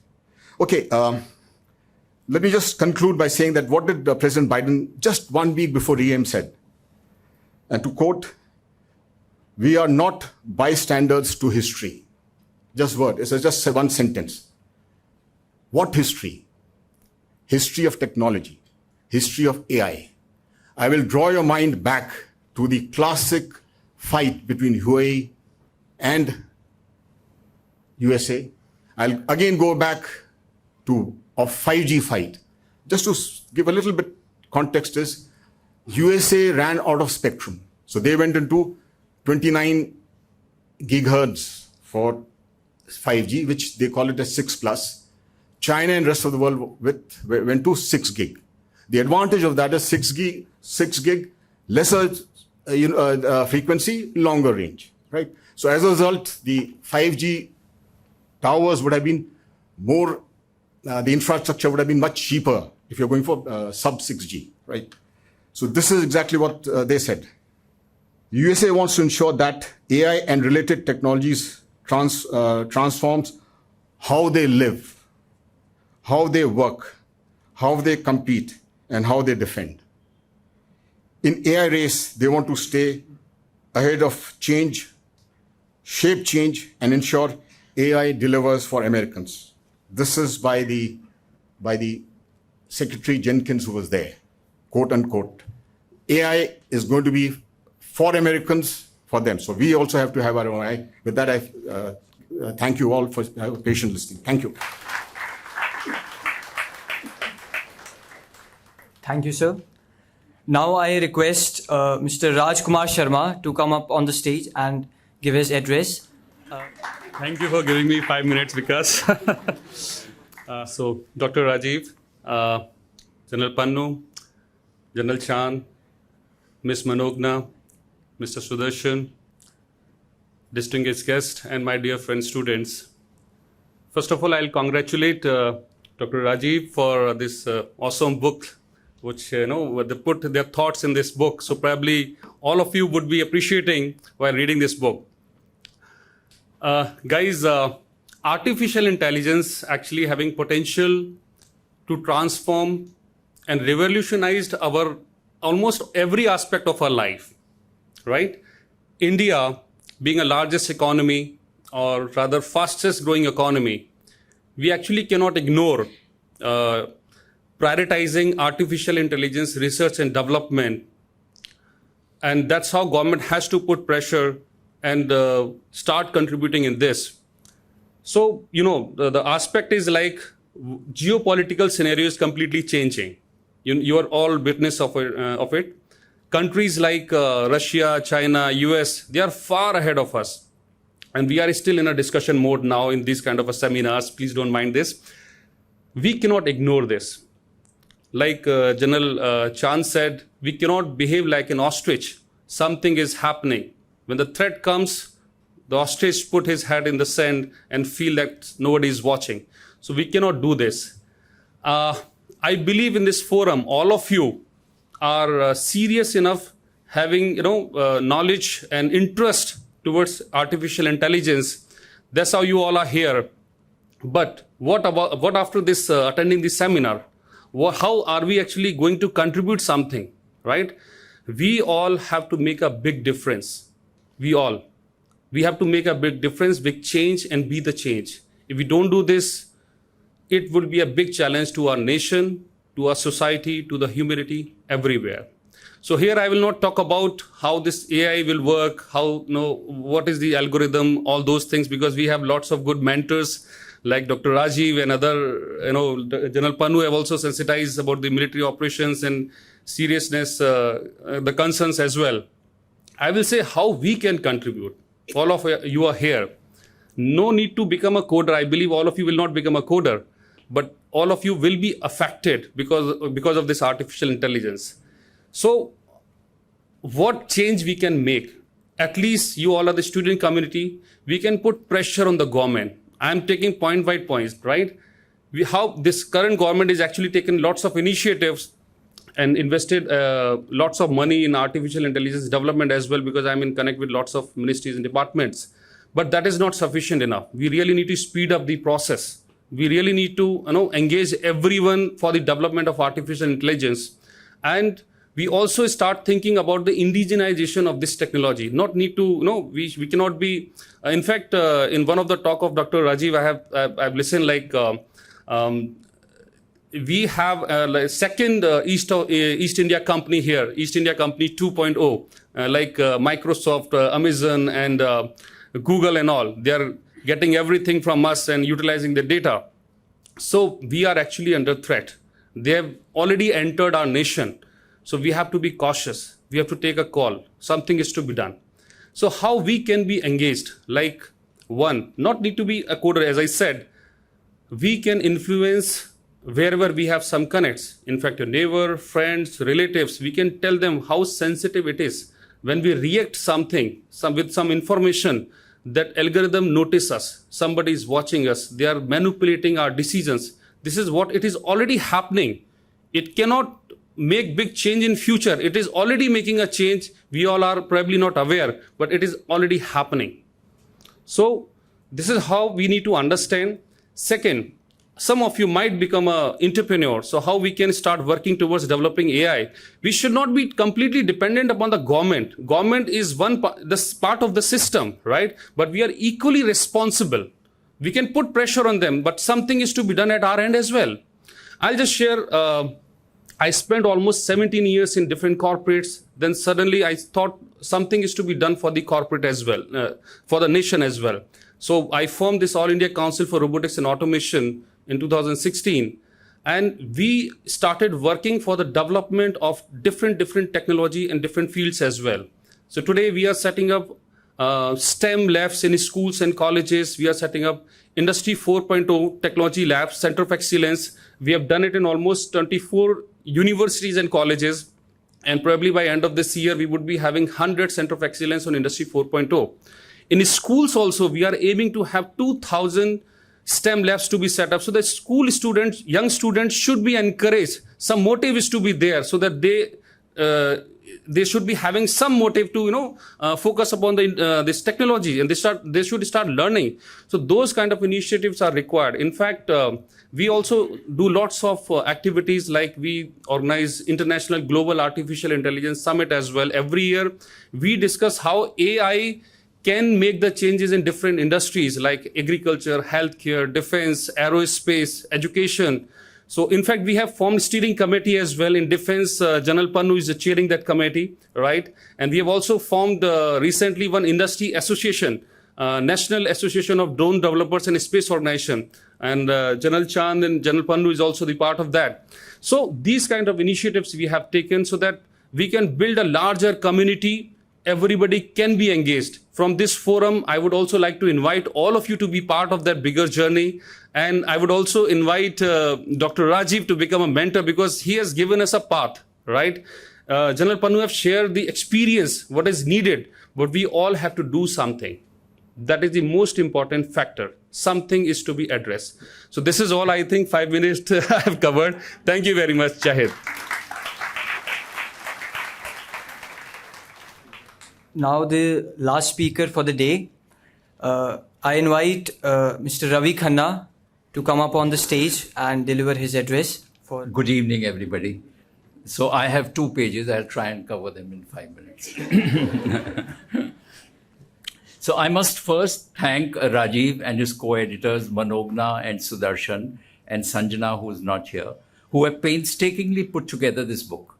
Okay, let me just conclude by saying that what did President Biden just 1 week before re-aim said? And to quote, "We are not bystanders to history." Just word, it's just one sentence. What history? History of technology, history of AI. I will draw your mind back to the classic fight between Huawei and USA. I'll again go back to a 5G fight. Just to give a little bit context is, USA ran out of spectrum. So they went into 29 gigahertz for 5G, which they call it as 6+. China and rest of the world went to 6 gig. The advantage of that is 6 gig, lesser frequency, longer range, right? So as a result, the 5G towers would have been more, the infrastructure would have been much cheaper if you're going for sub 6G, right? So this is exactly what they said. USA wants to ensure that AI and related technologies transforms how they live, how they work, how they compete, and how they defend. In AI race, they want to stay ahead of change, shape change, and ensure AI delivers for Americans. This is by the Secretary Jenkins who was there, quote unquote. AI is going to be for Americans, for them. So we also have to have our own AI. With that, I thank you all for patient listening. Thank you. Thank you, sir. Now I request Mr. Rajkumar Sharma to come up on the stage and give his address. Thank you for giving me 5 minutes, Vikas. So, Dr. Rajiv, General Pannu, General Chand, Ms. Manogna, Mr. Sudarshan, distinguished guests, and my dear friend students. First of all, I'll congratulate Dr. Rajiv for this awesome book, which, they put their thoughts in this book. So probably all of you would be appreciating while reading this book. Guys, artificial intelligence actually having potential to transform and revolutionize our almost every aspect of our life, right? India being a largest economy, or rather fastest growing economy, we actually cannot ignore prioritizing artificial intelligence research and development. And that's how government has to put pressure and start contributing in this. So, the aspect is like geopolitical scenario is completely changing. You are all witness of it. Countries like Russia, China, US, they are far ahead of us. And we are still in a discussion mode now in these kind of seminars. Please don't mind this. We cannot ignore this. Like General Chand said, we cannot behave like an ostrich. Something is happening. When the threat comes, the ostrich put his head in the sand and feel that nobody is watching. So we cannot do this. I believe in this forum, all of you are serious enough, having knowledge and interest towards artificial intelligence. That's how you all are here. But what after this attending this seminar? How are we actually going to contribute something, right? We all have to make a big difference. We have to make a big difference, big change, and be the change. If we don't do this, it will be a big challenge to our nation, to our society, to the humanity, everywhere. So here I will not talk about how this AI will work, what is the algorithm, all those things, because we have lots of good mentors like Dr. Rajiv and other, General Pannu have also sensitized about the military operations and seriousness, the concerns as well. I will say how we can contribute. All of you are here. No need to become a coder. I believe all of you will not become a coder, but all of you will be affected because of this artificial intelligence. So what change we can make? At least you all are the student community. We can put pressure on the government. I am taking point by point, right? How this current government is actually taken lots of initiatives and invested lots of money in artificial intelligence development as well, because I'm in connect with lots of ministries and departments. But that is not sufficient enough. We really need to speed up the process. We really need to engage everyone for the development of artificial intelligence. And we also start thinking about the indigenization of this technology. Not need to, we cannot be, in fact, in one of the talk of Dr. Rajiv, I've listened like, we have a second East India company here, East India Company 2.0, like Microsoft, Amazon, and Google and all. They are getting everything from us and utilizing the data. So we are actually under threat. They have already entered our nation. So we have to be cautious. We have to take a call. Something is to be done. So how we can be engaged? Like, one, not need to be a coder, as I said. We can influence wherever we have some connects. In fact, your neighbor, friends, relatives, we can tell them how sensitive it is. When we react something, with some information, that algorithm notice us. Somebody is watching us. They are manipulating our decisions. This is what it is already happening. It cannot make big change in future. It is already making a change. We all are probably not aware, but it is already happening. So this is how we need to understand. Second, some of you might become an entrepreneur. So how we can start working towards developing AI? We should not be completely dependent upon the government. Government is one part of the system, right? But we are equally responsible. We can put pressure on them, but something is to be done at our end as well. I'll just share, I spent almost 17 years in different corporates. Then suddenly I thought something is to be done for the corporate as well, for the nation as well. So I formed this All India Council for Robotics and Automation in 2016. And we started working for the development of different technology and different fields as well. So today we are setting up STEM labs in schools and colleges. We are setting up Industry 4.0 technology labs, Center of Excellence. We have done it in almost 24 universities and colleges. And probably by end of this year, we would be having 100 Center of Excellence on Industry 4.0. In schools also, we are aiming to have 2,000 STEM labs to be set up. So that school students, young students should be encouraged. Some motive is to be there so that they should be having some motive to focus upon this technology, and they should start learning. So those kind of initiatives are required. In fact, we also do lots of activities, like we organize International Global Artificial Intelligence Summit as well. Every year we discuss how AI can make the changes in different industries like agriculture, healthcare, defense, aerospace, education. So in fact, we have formed steering committee as well in defense. General Pannu is chairing that committee, right? And we have also formed recently one industry association, National Association of Drone Developers and Space Organization. And General Chand and General Pannu is also the part of that. So these kind of initiatives we have taken so that we can build a larger community. Everybody can be engaged. From this forum, I would also like to invite all of you to be part of that bigger journey. And I would also invite Dr. Rajiv to become a mentor, because he has given us a path, right? General Pannu have shared the experience, what is needed, but we all have to do something. That is the most important factor. Something is to be addressed. So this is all, I think, 5 minutes I have covered. Thank you very much, Shahid. Now the last speaker for the day. I invite Mr. Ravi Khanna to come up on the stage and deliver his address. Good evening, everybody. So I have 2 pages. I'll try and cover them in 5 minutes. So I must first thank Rajiv and his co-editors, Manogna and Sudarshan, and Sanjana, who is not here, who have painstakingly put together this book.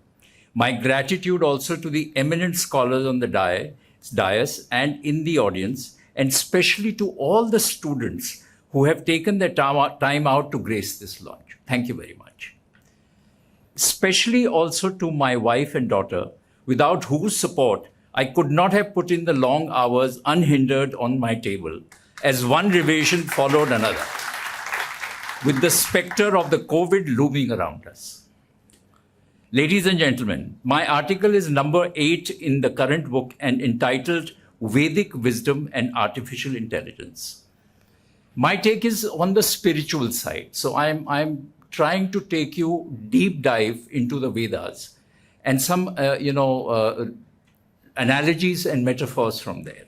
My gratitude also to the eminent scholars on the dais and in the audience, and especially to all the students who have taken their time out to grace this launch. Thank you very much. especially also to my wife and daughter, without whose support I could not have put in the long hours unhindered on my table, as one revision followed another, with the specter of the COVID looming around us. Ladies and gentlemen, my article is number 8 in the current book and entitled Vedic Wisdom and Artificial Intelligence. My take is on the spiritual side. So I'm trying to take you deep dive into the Vedas and some, analogies and metaphors from there.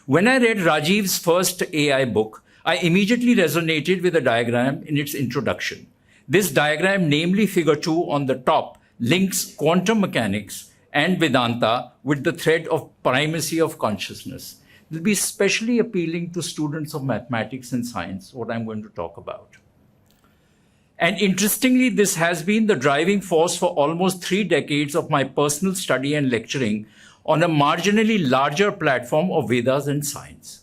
When I read Rajiv's first AI book, I immediately resonated with a diagram in its introduction. This diagram, namely figure 2 on the top, links quantum mechanics and Vedanta with the thread of primacy of consciousness. It will be especially appealing to students of mathematics and science, what I'm going to talk about. And interestingly, this has been the driving force for almost 3 decades of my personal study and lecturing on a marginally larger platform of Vedas and science.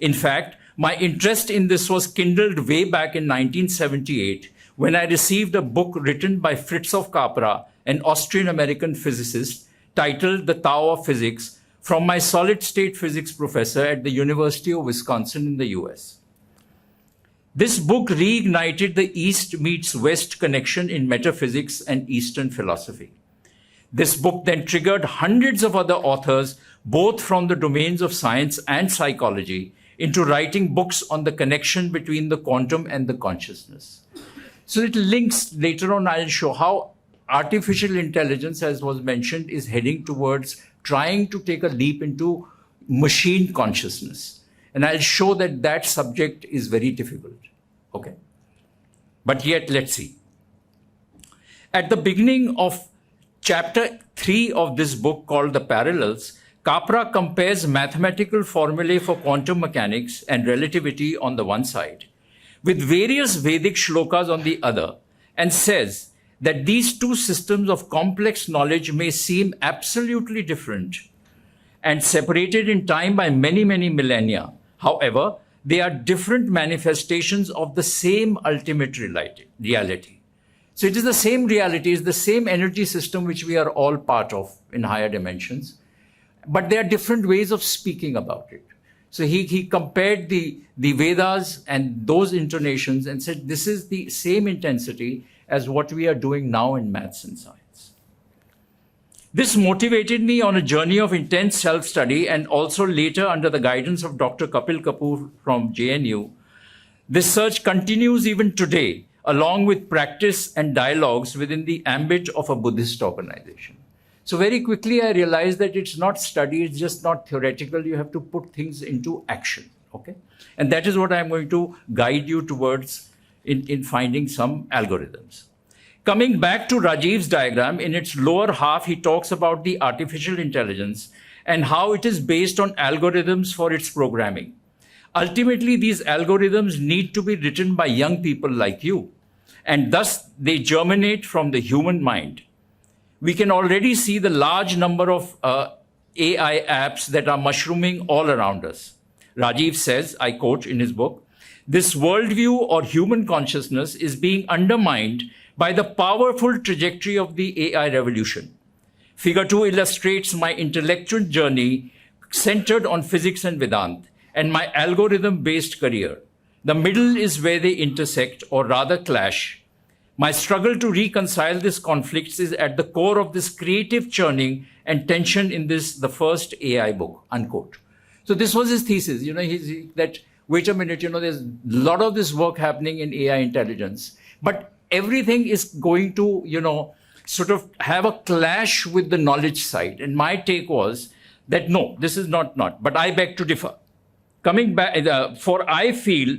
In fact, my interest in this was kindled way back in 1978 when I received a book written by Fritz of Capra, an Austrian-American physicist, titled The Tao of Physics, from my solid-state physics professor at the University of Wisconsin in the US. This book reignited the East meets West connection in metaphysics and Eastern philosophy. This book then triggered hundreds of other authors, both from the domains of science and psychology, into writing books on the connection between the quantum and the consciousness. So it links, later on I'll show how artificial intelligence, as was mentioned, is heading towards trying to take a leap into machine consciousness. And I'll show that that subject is very difficult. Okay. But yet, let's see. At the beginning of chapter 3 of this book called The Parallels, Capra compares mathematical formulae for quantum mechanics and relativity on the one side, with various Vedic shlokas on the other, and says that these two systems of complex knowledge may seem absolutely different and separated in time by many, many millennia. However, they are different manifestations of the same ultimate reality. So it is the same reality, it's the same energy system which we are all part of in higher dimensions, but there are different ways of speaking about it. So he compared the Vedas and those intonations and said this is the same intensity as what we are doing now in maths and science. This motivated me on a journey of intense self-study, and also later under the guidance of Dr. Kapil Kapoor from JNU. This search continues even today, along with practice and dialogues within the ambit of a Buddhist organization. So very quickly I realized that it's not study, it's just not theoretical, you have to put things into action, okay? And that is what I'm going to guide you towards in finding some algorithms. Coming back to Rajiv's diagram, in its lower half, he talks about the artificial intelligence and how it is based on algorithms for its programming. Ultimately, these algorithms need to be written by young people like you, and thus they germinate from the human mind. We can already see the large number of AI apps that are mushrooming all around us. Rajiv says, I quote in his book, "This worldview or human consciousness is being undermined by the powerful trajectory of the AI revolution. Figure 2 illustrates my intellectual journey centered on physics and Vedanta, and my algorithm-based career. The middle is where they intersect, or rather clash. My struggle to reconcile this conflict is at the core of this creative churning and tension in this, the first AI book," unquote. So this was his thesis, wait a minute, there's a lot of this work happening in AI intelligence, but everything is going to, sort of have a clash with the knowledge side. And my take was that no, this is not, but I beg to differ. Coming back, for I feel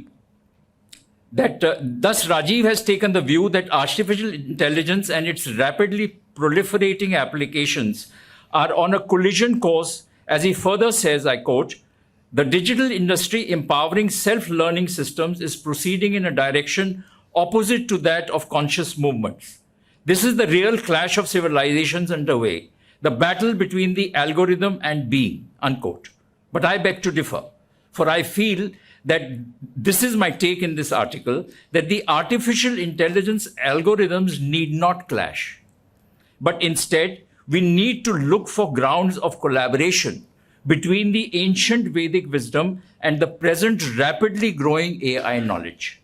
that thus Rajiv has taken the view that artificial intelligence and its rapidly proliferating applications are on a collision course, as he further says, I quote, "The digital industry empowering self-learning systems is proceeding in a direction opposite to that of conscious movements. This is the real clash of civilizations underway, the battle between the algorithm and being," unquote. But I beg to differ, for I feel that this is my take in this article, that the artificial intelligence algorithms need not clash. But instead, we need to look for grounds of collaboration between the ancient Vedic wisdom and the present rapidly growing AI knowledge.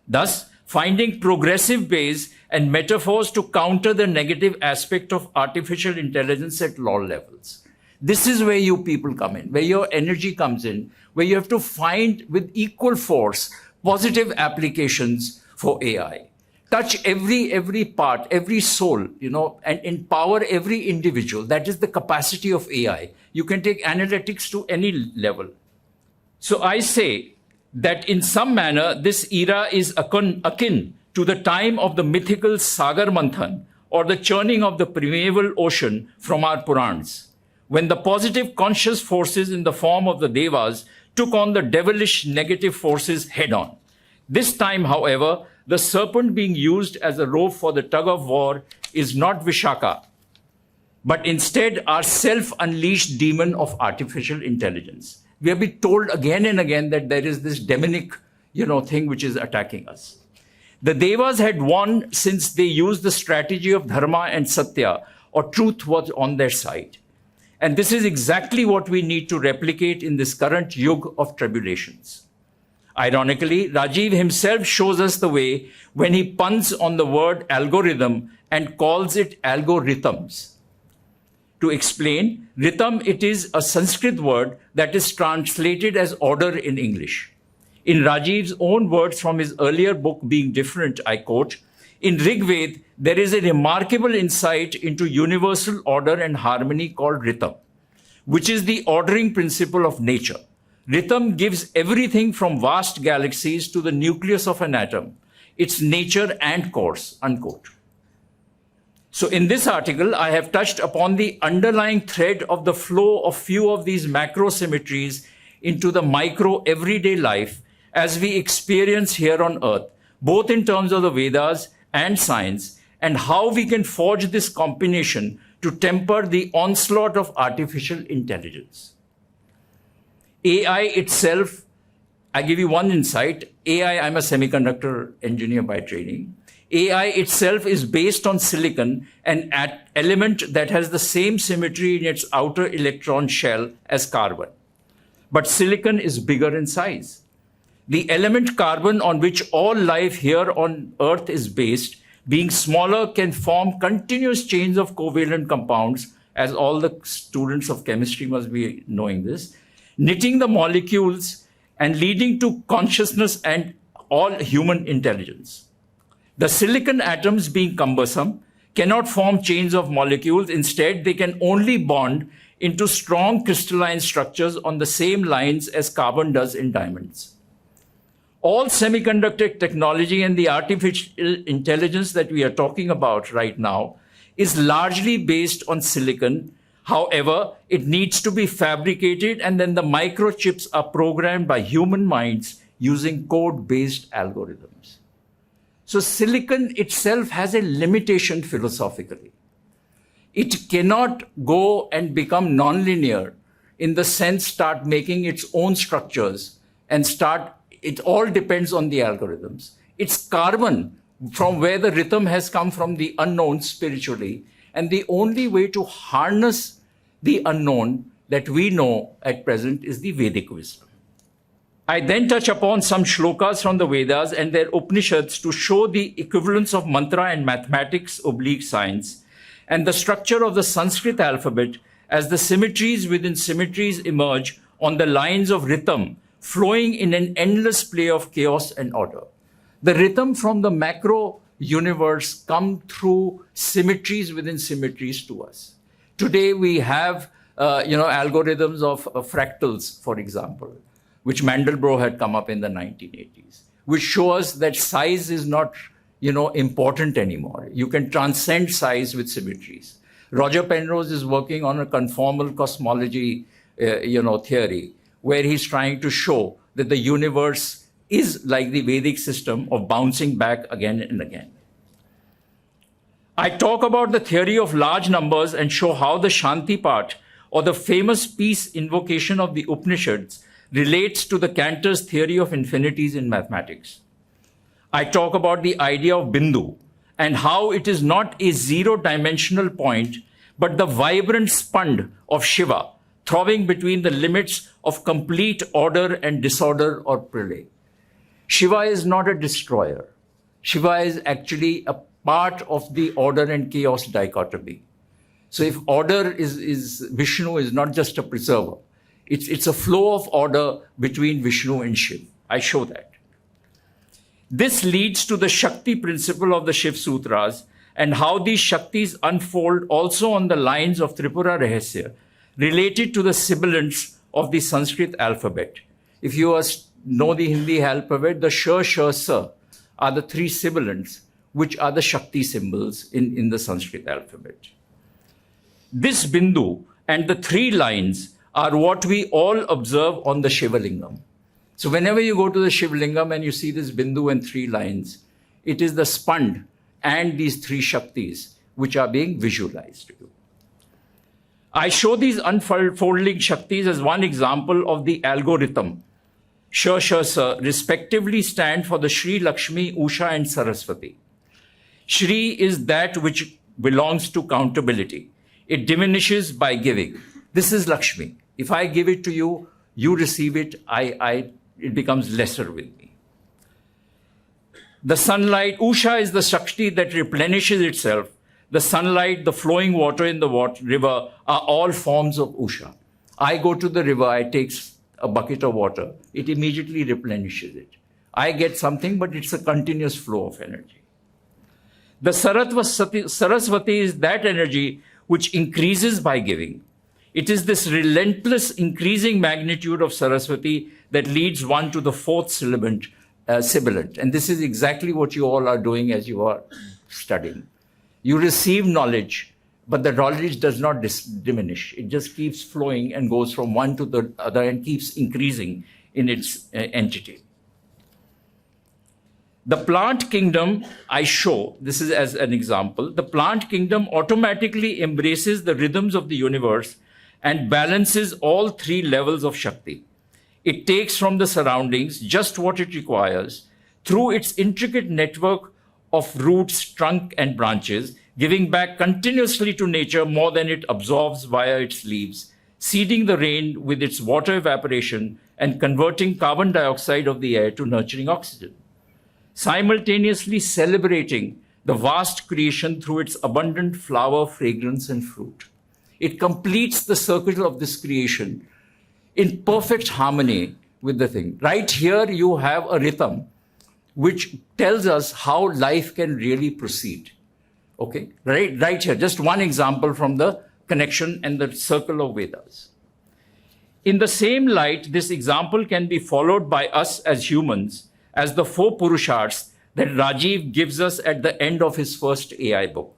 Thus, finding progressive ways and metaphors to counter the negative aspect of artificial intelligence at all levels. This is where you people come in, where your energy comes in, where you have to find with equal force positive applications for AI. Touch every part, every soul, and empower every individual. That is the capacity of AI. You can take analytics to any level. So I say that in some manner, this era is akin to the time of the mythical Sagar Manthan, or the churning of the primeval ocean from our Purans, when the positive conscious forces in the form of the Devas took on the devilish negative forces head on. This time, however, the serpent being used as a rope for the tug of war is not Vishaka, but instead our self-unleashed demon of artificial intelligence. We have been told again and again that there is this demonic, thing which is attacking us. The Devas had won since they used the strategy of dharma and satya, or truth was on their side. And this is exactly what we need to replicate in this current yug of tribulations. Ironically, Rajiv himself shows us the way when he puns on the word algorithm and calls it algorithms. To explain, rhythm, it is a Sanskrit word that is translated as order in English. In Rajiv's own words from his earlier book, Being Different, I quote, in Rig Veda, there is a remarkable insight into universal order and harmony called rhythm, which is the ordering principle of nature. Rhythm gives everything from vast galaxies to the nucleus of an atom, its nature and course, unquote. So in this article, I have touched upon the underlying thread of the flow of few of these macro symmetries into the micro everyday life as we experience here on earth, both in terms of the Vedas and science, and how we can forge this combination to temper the onslaught of artificial intelligence. AI itself, I give you one insight. AI, I'm a semiconductor engineer by training. AI itself is based on silicon, an element that has the same symmetry in its outer electron shell as carbon. But silicon is bigger in size. The element carbon on which all life here on Earth is based, being smaller, can form continuous chains of covalent compounds, as all the students of chemistry must be knowing this, knitting the molecules and leading to consciousness and all human intelligence. The silicon atoms, being cumbersome, cannot form chains of molecules. Instead, they can only bond into strong crystalline structures on the same lines as carbon does in diamonds. All semiconductor technology and the artificial intelligence that we are talking about right now is largely based on silicon. However, it needs to be fabricated, and then the microchips are programmed by human minds using code-based algorithms. So silicon itself has a limitation philosophically. It cannot go and become nonlinear in the sense start making its own structures and it all depends on the algorithms. It's carbon from where the rhythm has come from the unknown spiritually, and the only way to harness the unknown that we know at present is the Vedic wisdom. I then touch upon some shlokas from the Vedas and their Upanishads to show the equivalence of mantra and mathematics / science, and the structure of the Sanskrit alphabet as the symmetries within symmetries emerge on the lines of rhythm, flowing in an endless play of chaos and order. The rhythm from the macro universe come through symmetries within symmetries to us. Today we have, algorithms of fractals, for example, which Mandelbrot had come up in the 1980s, which show us that size is not, important anymore. You can transcend size with symmetries. Roger Penrose is working on a conformal cosmology, theory, where he's trying to show that the universe is like the Vedic system of bouncing back again and again. I talk about the theory of large numbers and show how the Shanti part, or the famous peace invocation of the Upanishads, relates to the Cantor's theory of infinities in mathematics. I talk about the idea of Bindu and how it is not a zero-dimensional point, but the vibrant spund of Shiva, throbbing between the limits of complete order and disorder or pralay. Shiva is not a destroyer. Shiva is actually a part of the order and chaos dichotomy. So if order is Vishnu is not just a preserver, it's a flow of order between Vishnu and Shiv. I show that. This leads to the Shakti principle of the Shiv Sutras and how these Shaktis unfold also on the lines of Tripura Rahasya related to the sibilants of the Sanskrit alphabet. If you know the Hindi alphabet, the Sh, Sh, Sa are the three sibilants, which are the Shakti symbols in the Sanskrit alphabet. This Bindu and the three lines are what we all observe on the Shivalingam. So whenever you go to the Shivalingam and you see this Bindu and three lines, it is the spund and these three Shaktis which are being visualized to you. I show these unfolding Shaktis as one example of the algorithm. Sh, Sh, Sa respectively stand for the Shri, Lakshmi, Usha and Saraswati. Shri is that which belongs to countability. It diminishes by giving. This is Lakshmi. If I give it to you, you receive it, it becomes lesser with me. The sunlight, Usha is the Shakti that replenishes itself. The sunlight, the flowing water in the river are all forms of Usha. I go to the river, I take a bucket of water, it immediately replenishes it. I get something, but it's a continuous flow of energy. The Saraswati is that energy which increases by giving. It is this relentless increasing magnitude of Saraswati that leads one to the fourth sibilant. And this is exactly what you all are doing as you are studying. You receive knowledge, but the knowledge does not diminish. It just keeps flowing and goes from one to the other and keeps increasing in its entity. The plant kingdom, I show, this is as an example, the plant kingdom automatically embraces the rhythms of the universe and balances all three levels of Shakti. It takes from the surroundings just what it requires through its intricate network of roots, trunk, and branches, giving back continuously to nature more than it absorbs via its leaves, seeding the rain with its water evaporation and converting carbon dioxide of the air to nurturing oxygen, simultaneously celebrating the vast creation through its abundant flower, fragrance, and fruit. It completes the circle of this creation in perfect harmony with the thing. Right here, you have a rhythm which tells us how life can really proceed. Okay, right here, just one example from the connection and the circle of Vedas. In the same light, this example can be followed by us as humans as the four Purusharths that Rajiv gives us at the end of his first AI book.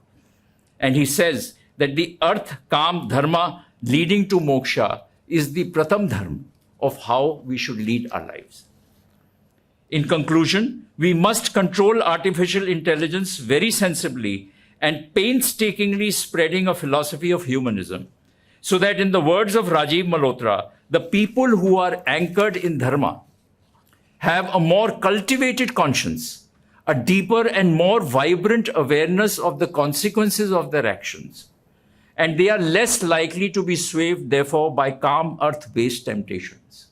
And he says that the Arth, Kam, Dharma leading to Moksha is the Pratham Dharma of how we should lead our lives. In conclusion, we must control artificial intelligence very sensibly and painstakingly spreading a philosophy of humanism, so that in the words of Rajiv Malhotra, the people who are anchored in Dharma have a more cultivated conscience, a deeper and more vibrant awareness of the consequences of their actions, and they are less likely to be swayed, therefore, by calm earth-based temptations.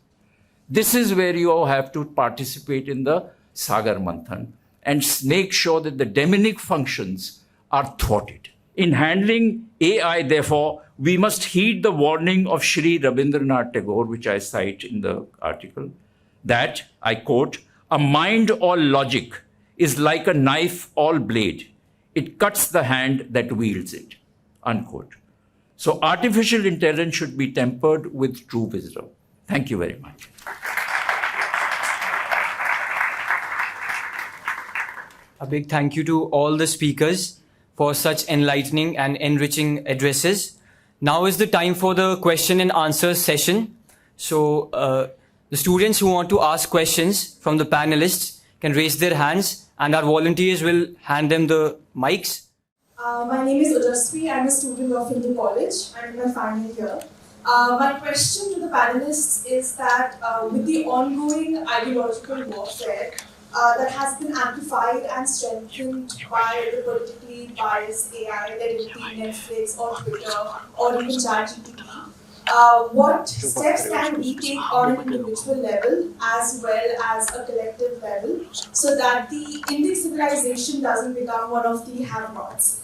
This is where you all have to participate in the Sagar Manthan and make sure that the demonic functions are thwarted. In handling AI, therefore, we must heed the warning of Sri Rabindranath Tagore, which I cite in the article, that, I quote, "A mind all logic is like a knife all blade. It cuts the hand that wields it," unquote. So artificial intelligence should be tempered with true wisdom. Thank you very much. A big thank you to all the speakers for such enlightening and enriching addresses. Now is the time for the question and answer session. So the students who want to ask questions from the panelists can raise their hands and our volunteers will hand them the mics. My name is Ujasvi. I'm a student of Hindu College. I'm in my final year. My question to the panelists is that with the ongoing ideological warfare that has been amplified and strengthened by the politically biased AI, let it be Netflix or Twitter or even ChatGPT, what steps can we take on an individual level as well as a collective level so that the Indic civilization doesn't become one of the have-nots?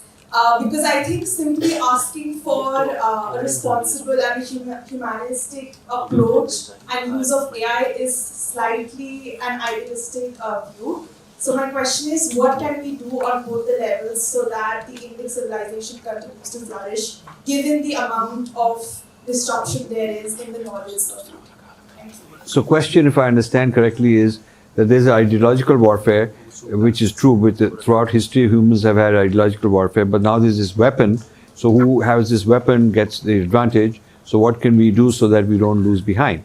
Because I think simply asking for a responsible and humanistic approach and use of AI is slightly an idealistic view. So my question is, what can we do on both the levels so that the Indic civilization continues to flourish, given the amount of disruption there is in the knowledge of it? Thank you. So question, if I understand correctly, is that there's ideological warfare, which is true. Throughout history, humans have had ideological warfare, but now there's this weapon. So who has this weapon gets the advantage. So what can we do so that we don't lose behind?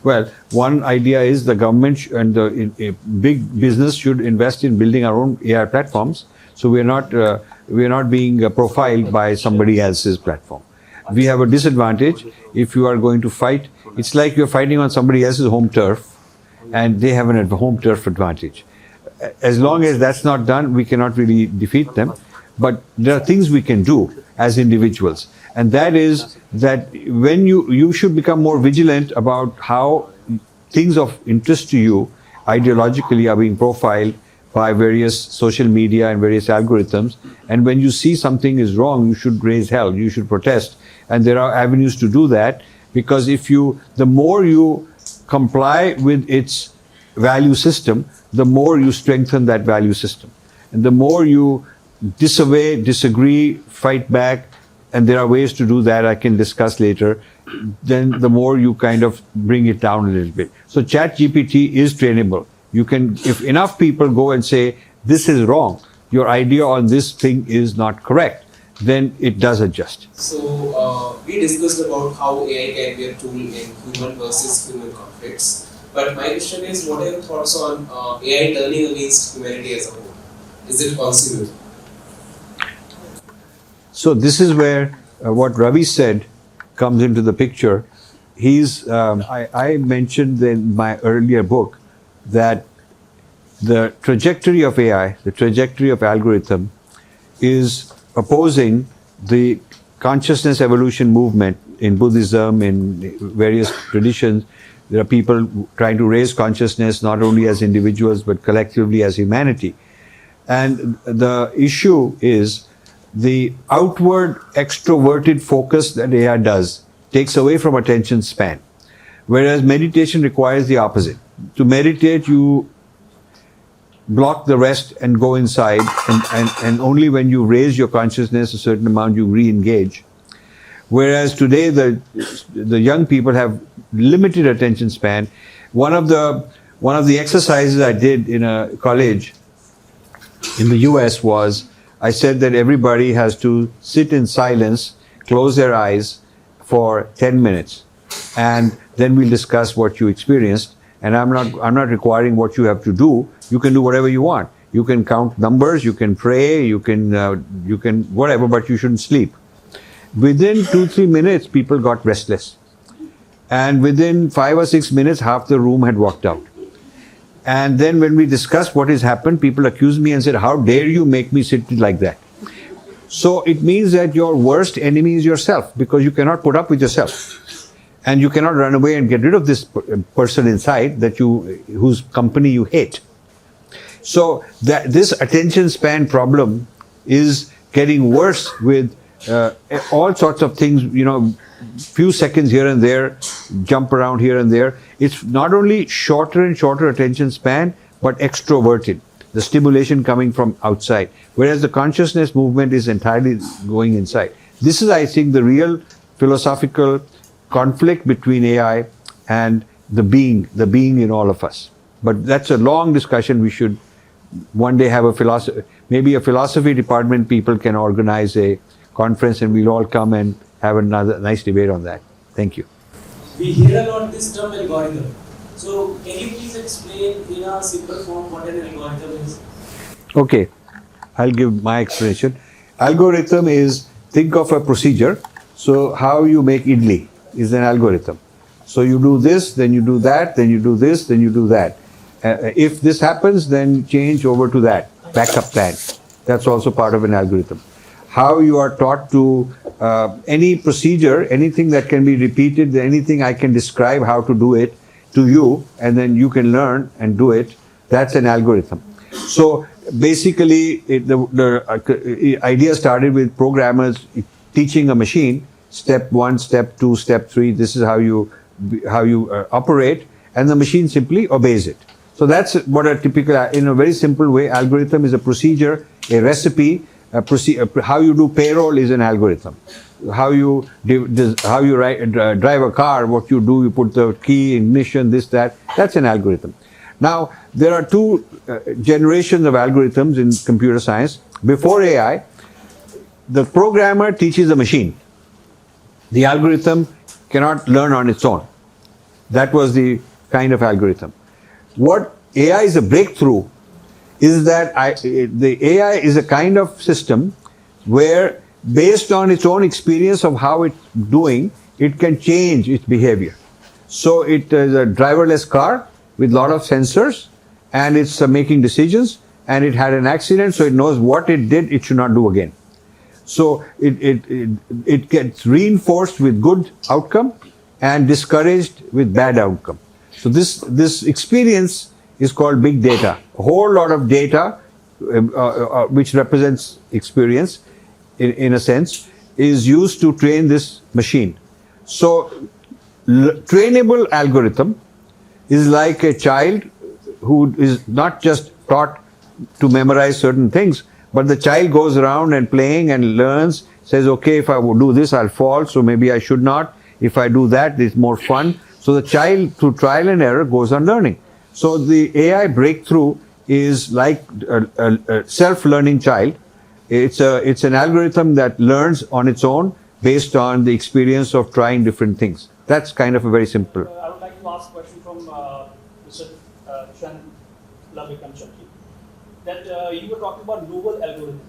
Well, one idea is the government and the big business should invest in building our own AI platforms. So we are not being profiled by somebody else's platform. We have a disadvantage if you are going to fight. It's like you're fighting on somebody else's home turf, and they have a home turf advantage. As long as that's not done, we cannot really defeat them. But there are things we can do as individuals. And that is that when you should become more vigilant about how things of interest to you ideologically are being profiled by various social media and various algorithms. And when you see something is wrong, you should raise hell, you should protest. And there are avenues to do that, because the more you comply with its value system, the more you strengthen that value system. And the more you disagree, fight back, and there are ways to do that I can discuss later, then the more you kind of bring it down a little bit. So ChatGPT is trainable. You can, if enough people go and say, this is wrong, your idea on this thing is not correct, then it does adjust. So we discussed about how AI can be a tool in human versus human conflicts. But my question is, what are your thoughts on AI turning against humanity as a whole? Is it possible? So this is where what Ravi said comes into the picture. I mentioned in my earlier book that the trajectory of AI, the trajectory of algorithm, is opposing the consciousness evolution movement in Buddhism, in various traditions. There are people trying to raise consciousness not only as individuals but collectively as humanity. And the issue is the outward extroverted focus that AI does takes away from attention span, whereas meditation requires the opposite. To meditate, you block the rest and go inside, and only when you raise your consciousness a certain amount you re-engage. Whereas today the young people have limited attention span. One of the exercises I did in a college in the US was, I said that everybody has to sit in silence, close their eyes for 10 minutes, and then we'll discuss what you experienced. And I'm not requiring what you have to do. You can do whatever you want. You can count numbers, you can pray, you can whatever, but you shouldn't sleep. Within 2-3 minutes, people got restless. And within 5 or 6 minutes, half the room had walked out. And then when we discussed what has happened, people accused me and said, how dare you make me sit like that? So it means that your worst enemy is yourself, because you cannot put up with yourself. And you cannot run away and get rid of this person inside whose company you hate. So this attention span problem is getting worse with all sorts of things, few seconds here and there, jump around here and there. It's not only shorter and shorter attention span, but extroverted, the stimulation coming from outside. Whereas the consciousness movement is entirely going inside. This is, I think, the real philosophical conflict between AI and the being in all of us. But that's a long discussion. We should one day have maybe a philosophy department people can organize a conference and we'll all come and have another nice debate on that. Thank you. We hear a lot this term algorithm. So can you please explain in a simple form what an algorithm is? Okay, I'll give my explanation. Algorithm is, think of a procedure. So how you make idli. is an algorithm. So you do this, then you do that, then you do this, then you do that. If this happens, then change over to that backup plan. That's also part of an algorithm. How you are taught to any procedure, anything that can be repeated, anything I can describe how to do it to you, and then you can learn and do it. That's an algorithm. So basically, the idea started with programmers teaching a machine step 1, step 2, step 3. This is how you operate, and the machine simply obeys it. So that's what a typical, in a very simple way, algorithm is a procedure, a recipe. How you do payroll is an algorithm. How you drive a car, what you do, you put the key, ignition, this, that. That's an algorithm. Now, there are two generations of algorithms in computer science. Before AI, the programmer teaches a machine. The algorithm cannot learn on its own. That was the kind of algorithm. What AI is a breakthrough is that the AI is a kind of system where, based on its own experience of how it's doing, it can change its behavior. So it is a driverless car with a lot of sensors, and it's making decisions, and it had an accident, so it knows what it did, it should not do again. So it gets reinforced with good outcome and discouraged with bad outcome. So this experience is called big data. A whole lot of data, which represents experience, in a sense, is used to train this machine. So trainable algorithm is like a child who is not just taught to memorize certain things, but the child goes around and playing and learns, says, okay, if I do this, I'll fall, so maybe I should not. If I do that, it's more fun. So the child, through trial and error, goes on learning. So the AI breakthrough is like a self-learning child. It's an algorithm that learns on its own based on the experience of trying different things. That's kind of a very simple. I would like to ask a question from Mr. Chand, Lav Bikram Chand, that you were talking about novel algorithm.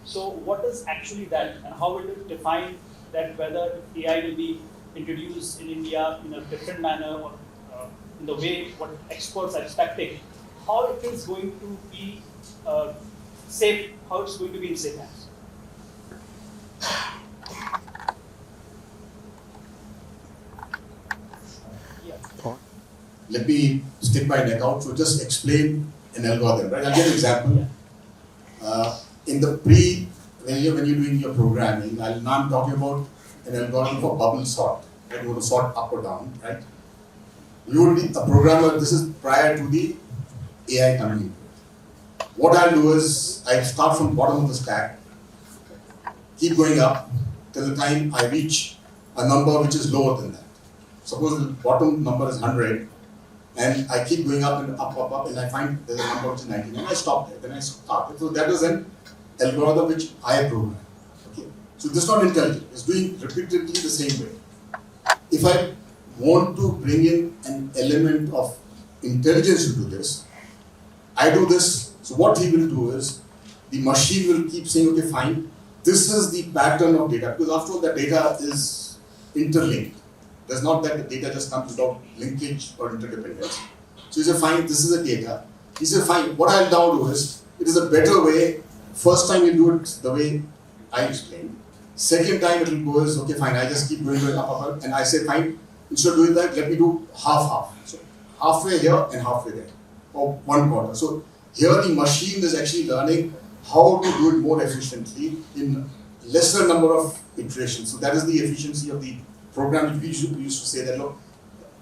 So what is actually that, and how will it define that, whether AI will be introduced in India in a different manner, or in the way what experts are expecting, how it is going to be safe, how it's going to be in safe hands? Let me stick my neck out. So just explain an algorithm, right? I'll give an example. In the when you're doing your programming, now I'm talking about an algorithm for bubble sort. Right? You want to sort up or down, right? You will be a programmer. This is prior to the AI coming in. What I'll do is I start from bottom of the stack, keep going up till the time I reach a number which is lower than that. Suppose the bottom number is 100, and I keep going up and up, and I find there's a number which is 99. I stop there, then I start. So that is an algorithm which I program. Okay. So this is not intelligent. It's doing repeatedly the same way. If I want to bring in an element of intelligence into this, I do this. So what he will do is, the machine will keep saying, okay, fine, this is the pattern of data, because after all, the data is interlinked. There's not that the data just comes without linkage or interdependence. So he said, fine, this is the data. He said, fine, what I'll now do is, it is a better way. First time you do it the way I explained. Second time it will go is, okay, fine, I just keep going up, and I say, fine, instead of doing that, let me do half-half. So halfway here and halfway there, or 1 quarter. So here the machine is actually learning how to do it more efficiently in lesser number of iterations. So that is the efficiency of the program. We used to say that, look,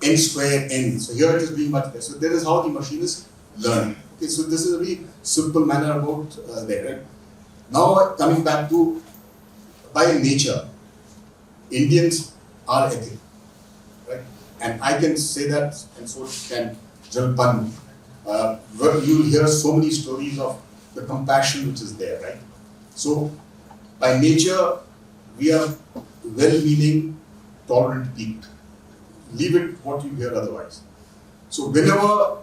n square n. So here it is being much better. So that is how the machine is learning. Okay, so this is a very simple manner about there. Right? Now coming back to, by nature, Indians are ethical, right? And I can say that, and so can J S Pannu. You will hear so many stories of the compassion which is there, right? So by nature, we are well-meaning, tolerant people. Leave it what you hear otherwise. So whenever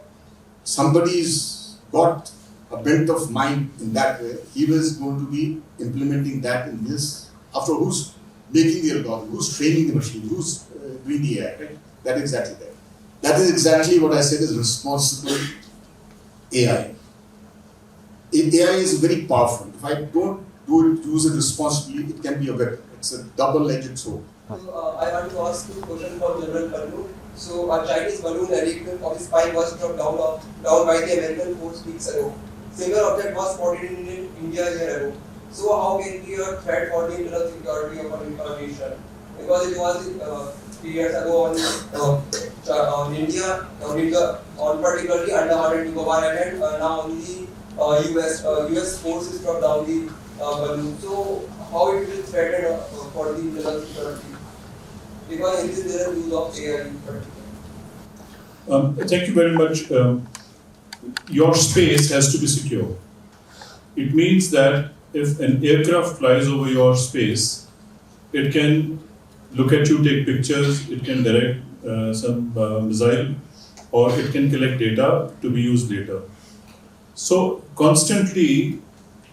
somebody's got a bent of mind in that way, he was going to be implementing that in this. After all, making the algorithm, who's training the machine, who's doing the AI, right? That is exactly that. That is exactly what I said is responsible AI. AI is very powerful. If I don't use it responsibly, it can be a weapon. It's a double-edged sword. So, I want to ask you a question for General Pannu. So, a Chinese balloon helical of his spine was dropped down by the American force weeks ago. Similar object was spotted in India a year ago. So, how can be a threat for the internal security of our nation? Because it was 3 years ago on India, on particularly Andaman and Nicobar Island, now on the US forces dropped down the balloon. So, how it will threaten for the internal security? Because it is their use of AI in particular. Thank you very much. Your space has to be secure. It means that if an aircraft flies over your space, it can look at you, take pictures, it can direct some missile, or it can collect data to be used later. So constantly,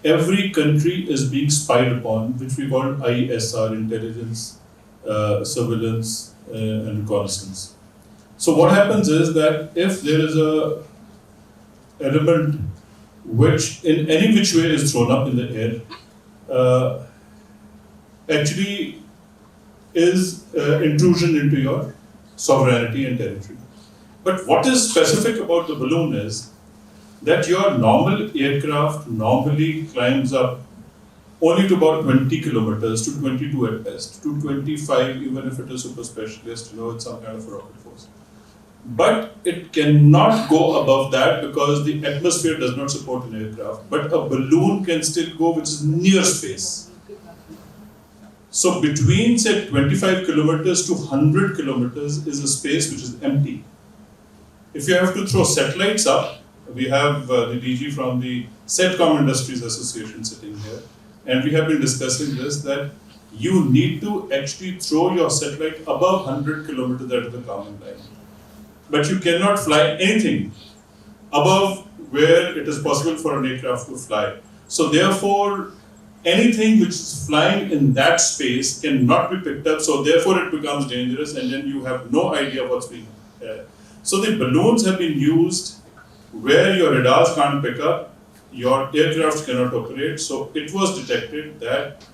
every country is being spied upon, which we call ISR, intelligence, surveillance, and reconnaissance. So what happens is that if there is a element which in any which way is thrown up in the air, actually is intrusion into your sovereignty and territory. But what is specific about the balloon is that your normal aircraft normally climbs up only to about 20 kilometers, to 22 at best, to 25 even if it is super specialist, it's some kind of a rocket force. But it cannot go above that because the atmosphere does not support an aircraft. But a balloon can still go which is near space. So between say 25 kilometers to 100 kilometers is a space which is empty. If you have to throw satellites up, we have the DG from the Setcom Industries Association sitting here, and we have been discussing this, that you need to actually throw your satellite above 100 kilometers, that is the common line. But you cannot fly anything above where it is possible for an aircraft to fly. So therefore, anything which is flying in that space cannot be picked up, so therefore it becomes dangerous, and then you have no idea what's being So the balloons have been used where your radars can't pick up, your aircraft cannot operate. So it was detected that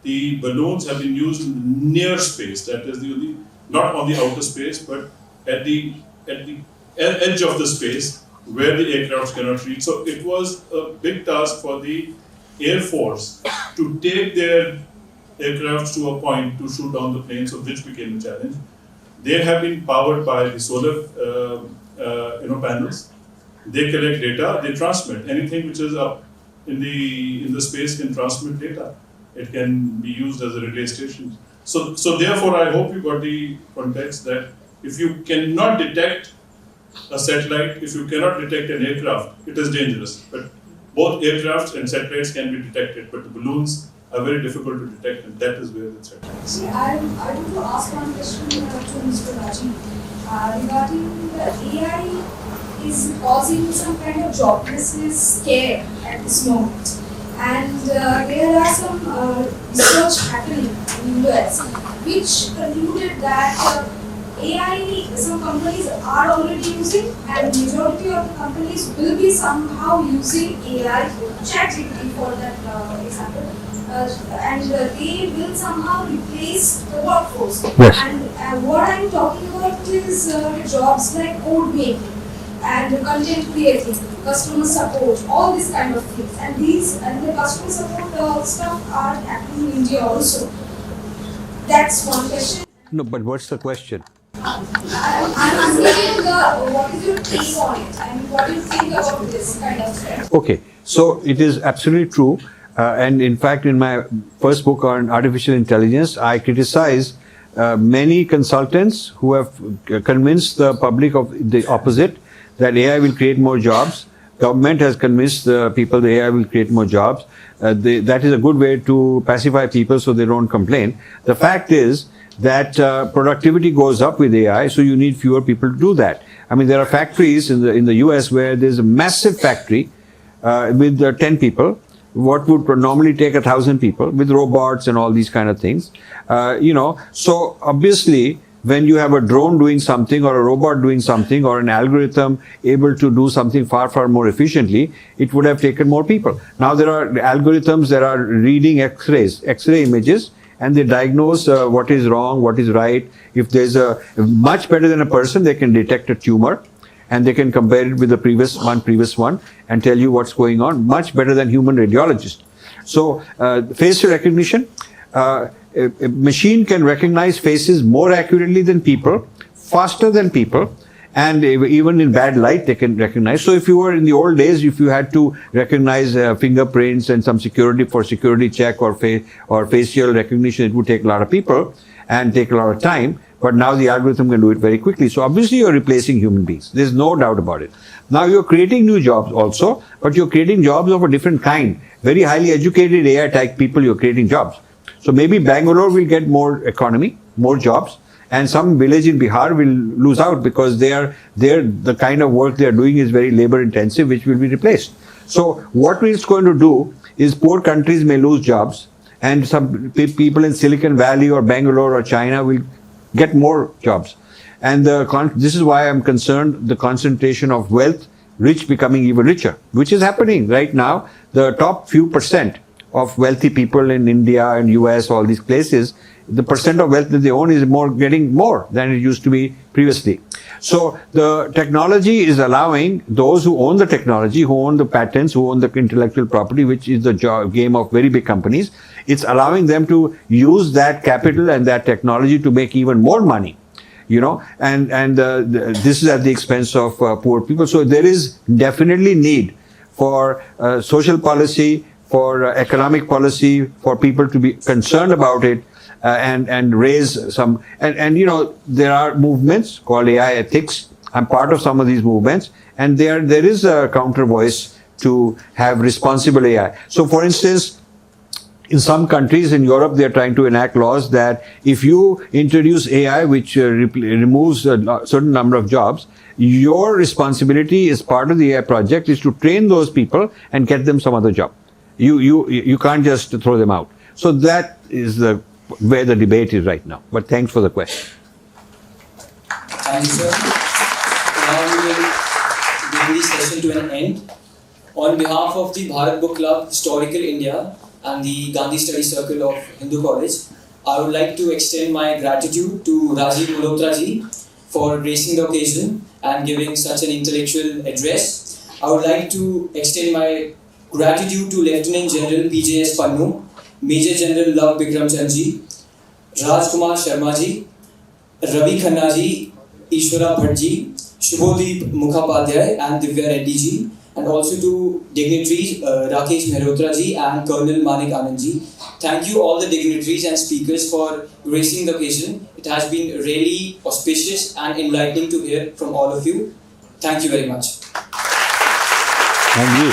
the balloons have been used in the near space, that is not on the outer space, but at the edge of the space where the aircraft cannot reach. So it was a big task for the Air Force to take their aircraft to a point to shoot down the planes, so which became a challenge. They have been powered by the solar panels. They collect data, they transmit. Anything which is up in the space can transmit data. It can be used as a relay station. So therefore, I hope you got the context that if you cannot detect a satellite, if you cannot detect an aircraft, it is dangerous. But both aircrafts and satellites can be detected, but the balloons are very difficult to detect, and that is where the threat is. See, I want to ask one question to Mr. Rajiv regarding the AI is causing some kind of joblessness scare at this moment. And there are some research happening in the US which concluded that AI, some companies are already using, and majority of the companies will be somehow using AI, ChatGPT for that example, and they will somehow replace the workforce. Yes. And what I'm talking about is jobs like code making and content creating, customer support, all these kind of things. And the customer support stuff are happening in India also. That's one question. No, but what's the question? I'm asking what is your take on it? I mean, what do you think about this kind of threat? Okay, so it is absolutely true. And in fact, in my first book on artificial intelligence, I criticize many consultants who have convinced the public of the opposite, that AI will create more jobs. Government has convinced the people that AI will create more jobs. That is a good way to pacify people so they don't complain. The fact is that productivity goes up with AI, so you need fewer people to do that. I mean, there are factories in the US where there's a massive factory with 10 people, what would normally take 1,000 people with robots and all these kind of things. So obviously, when you have a drone doing something or a robot doing something or an algorithm able to do something far, far more efficiently, it would have taken more people. Now there are algorithms that are reading X-ray images, and they diagnose what is wrong, what is right. If there's a much better than a person, they can detect a tumor, and they can compare it with the previous one, and tell you what's going on, much better than human radiologists. So face recognition, a machine can recognize faces more accurately than people, faster than people, and even in bad light they can recognize. So if you were in the old days, if you had to recognize fingerprints and some security check or facial recognition, it would take a lot of people and take a lot of time. But now the algorithm can do it very quickly. So obviously you're replacing human beings. There's no doubt about it. Now you're creating new jobs also, but you're creating jobs of a different kind. Very highly educated AI type people, you're creating jobs. So maybe Bangalore will get more economy, more jobs, and some village in Bihar will lose out because the kind of work they are doing is very labor intensive, which will be replaced. So what it's going to do is poor countries may lose jobs, and some people in Silicon Valley or Bangalore or China will get more jobs. And this is why I'm concerned, the concentration of wealth, rich becoming even richer, which is happening right now. The top few percent of wealthy people in India and US, all these places, the percent of wealth that they own is getting more than it used to be previously. So the technology is allowing those who own the technology, who own the patents, who own the intellectual property, which is the game of very big companies, it's allowing them to use that capital and that technology to make even more money. And this is at the expense of poor people. So there is definitely need for social policy, for economic policy, for people to be concerned about it, and raise some, there are movements called AI ethics. I'm part of some of these movements, and there is a counter voice to have responsible AI. So for instance, in some countries in Europe, they are trying to enact laws that if you introduce AI which removes a certain number of jobs, your responsibility as part of the AI project is to train those people and get them some other job. You can't just throw them out. So that is where the debate is right now. But thanks for the question. Thank you, sir. Now we will bring this session to an end. On behalf of the Bharat Book Club, Historical India, and the Gandhi Study Circle of Hindu College, I would like to extend my gratitude to Rajiv Malhotra ji for gracing the occasion and giving such an intellectual address. I would like to extend my gratitude to Lieutenant General P.J.S. Pannu, Major General Lav Bikram Chand ji, Rajkumar Sharma ji, Ravi Khanna ji, Ishwara Bhatt ji, Shubhodeep Mukhopadhyay and Divya Reddy ji, and also to dignitaries Rakesh Malhotra ji and Colonel Manik Anand ji. Thank you all the dignitaries and speakers for gracing the occasion. It has been really auspicious and enlightening to hear from all of you. Thank you very much. Thank you.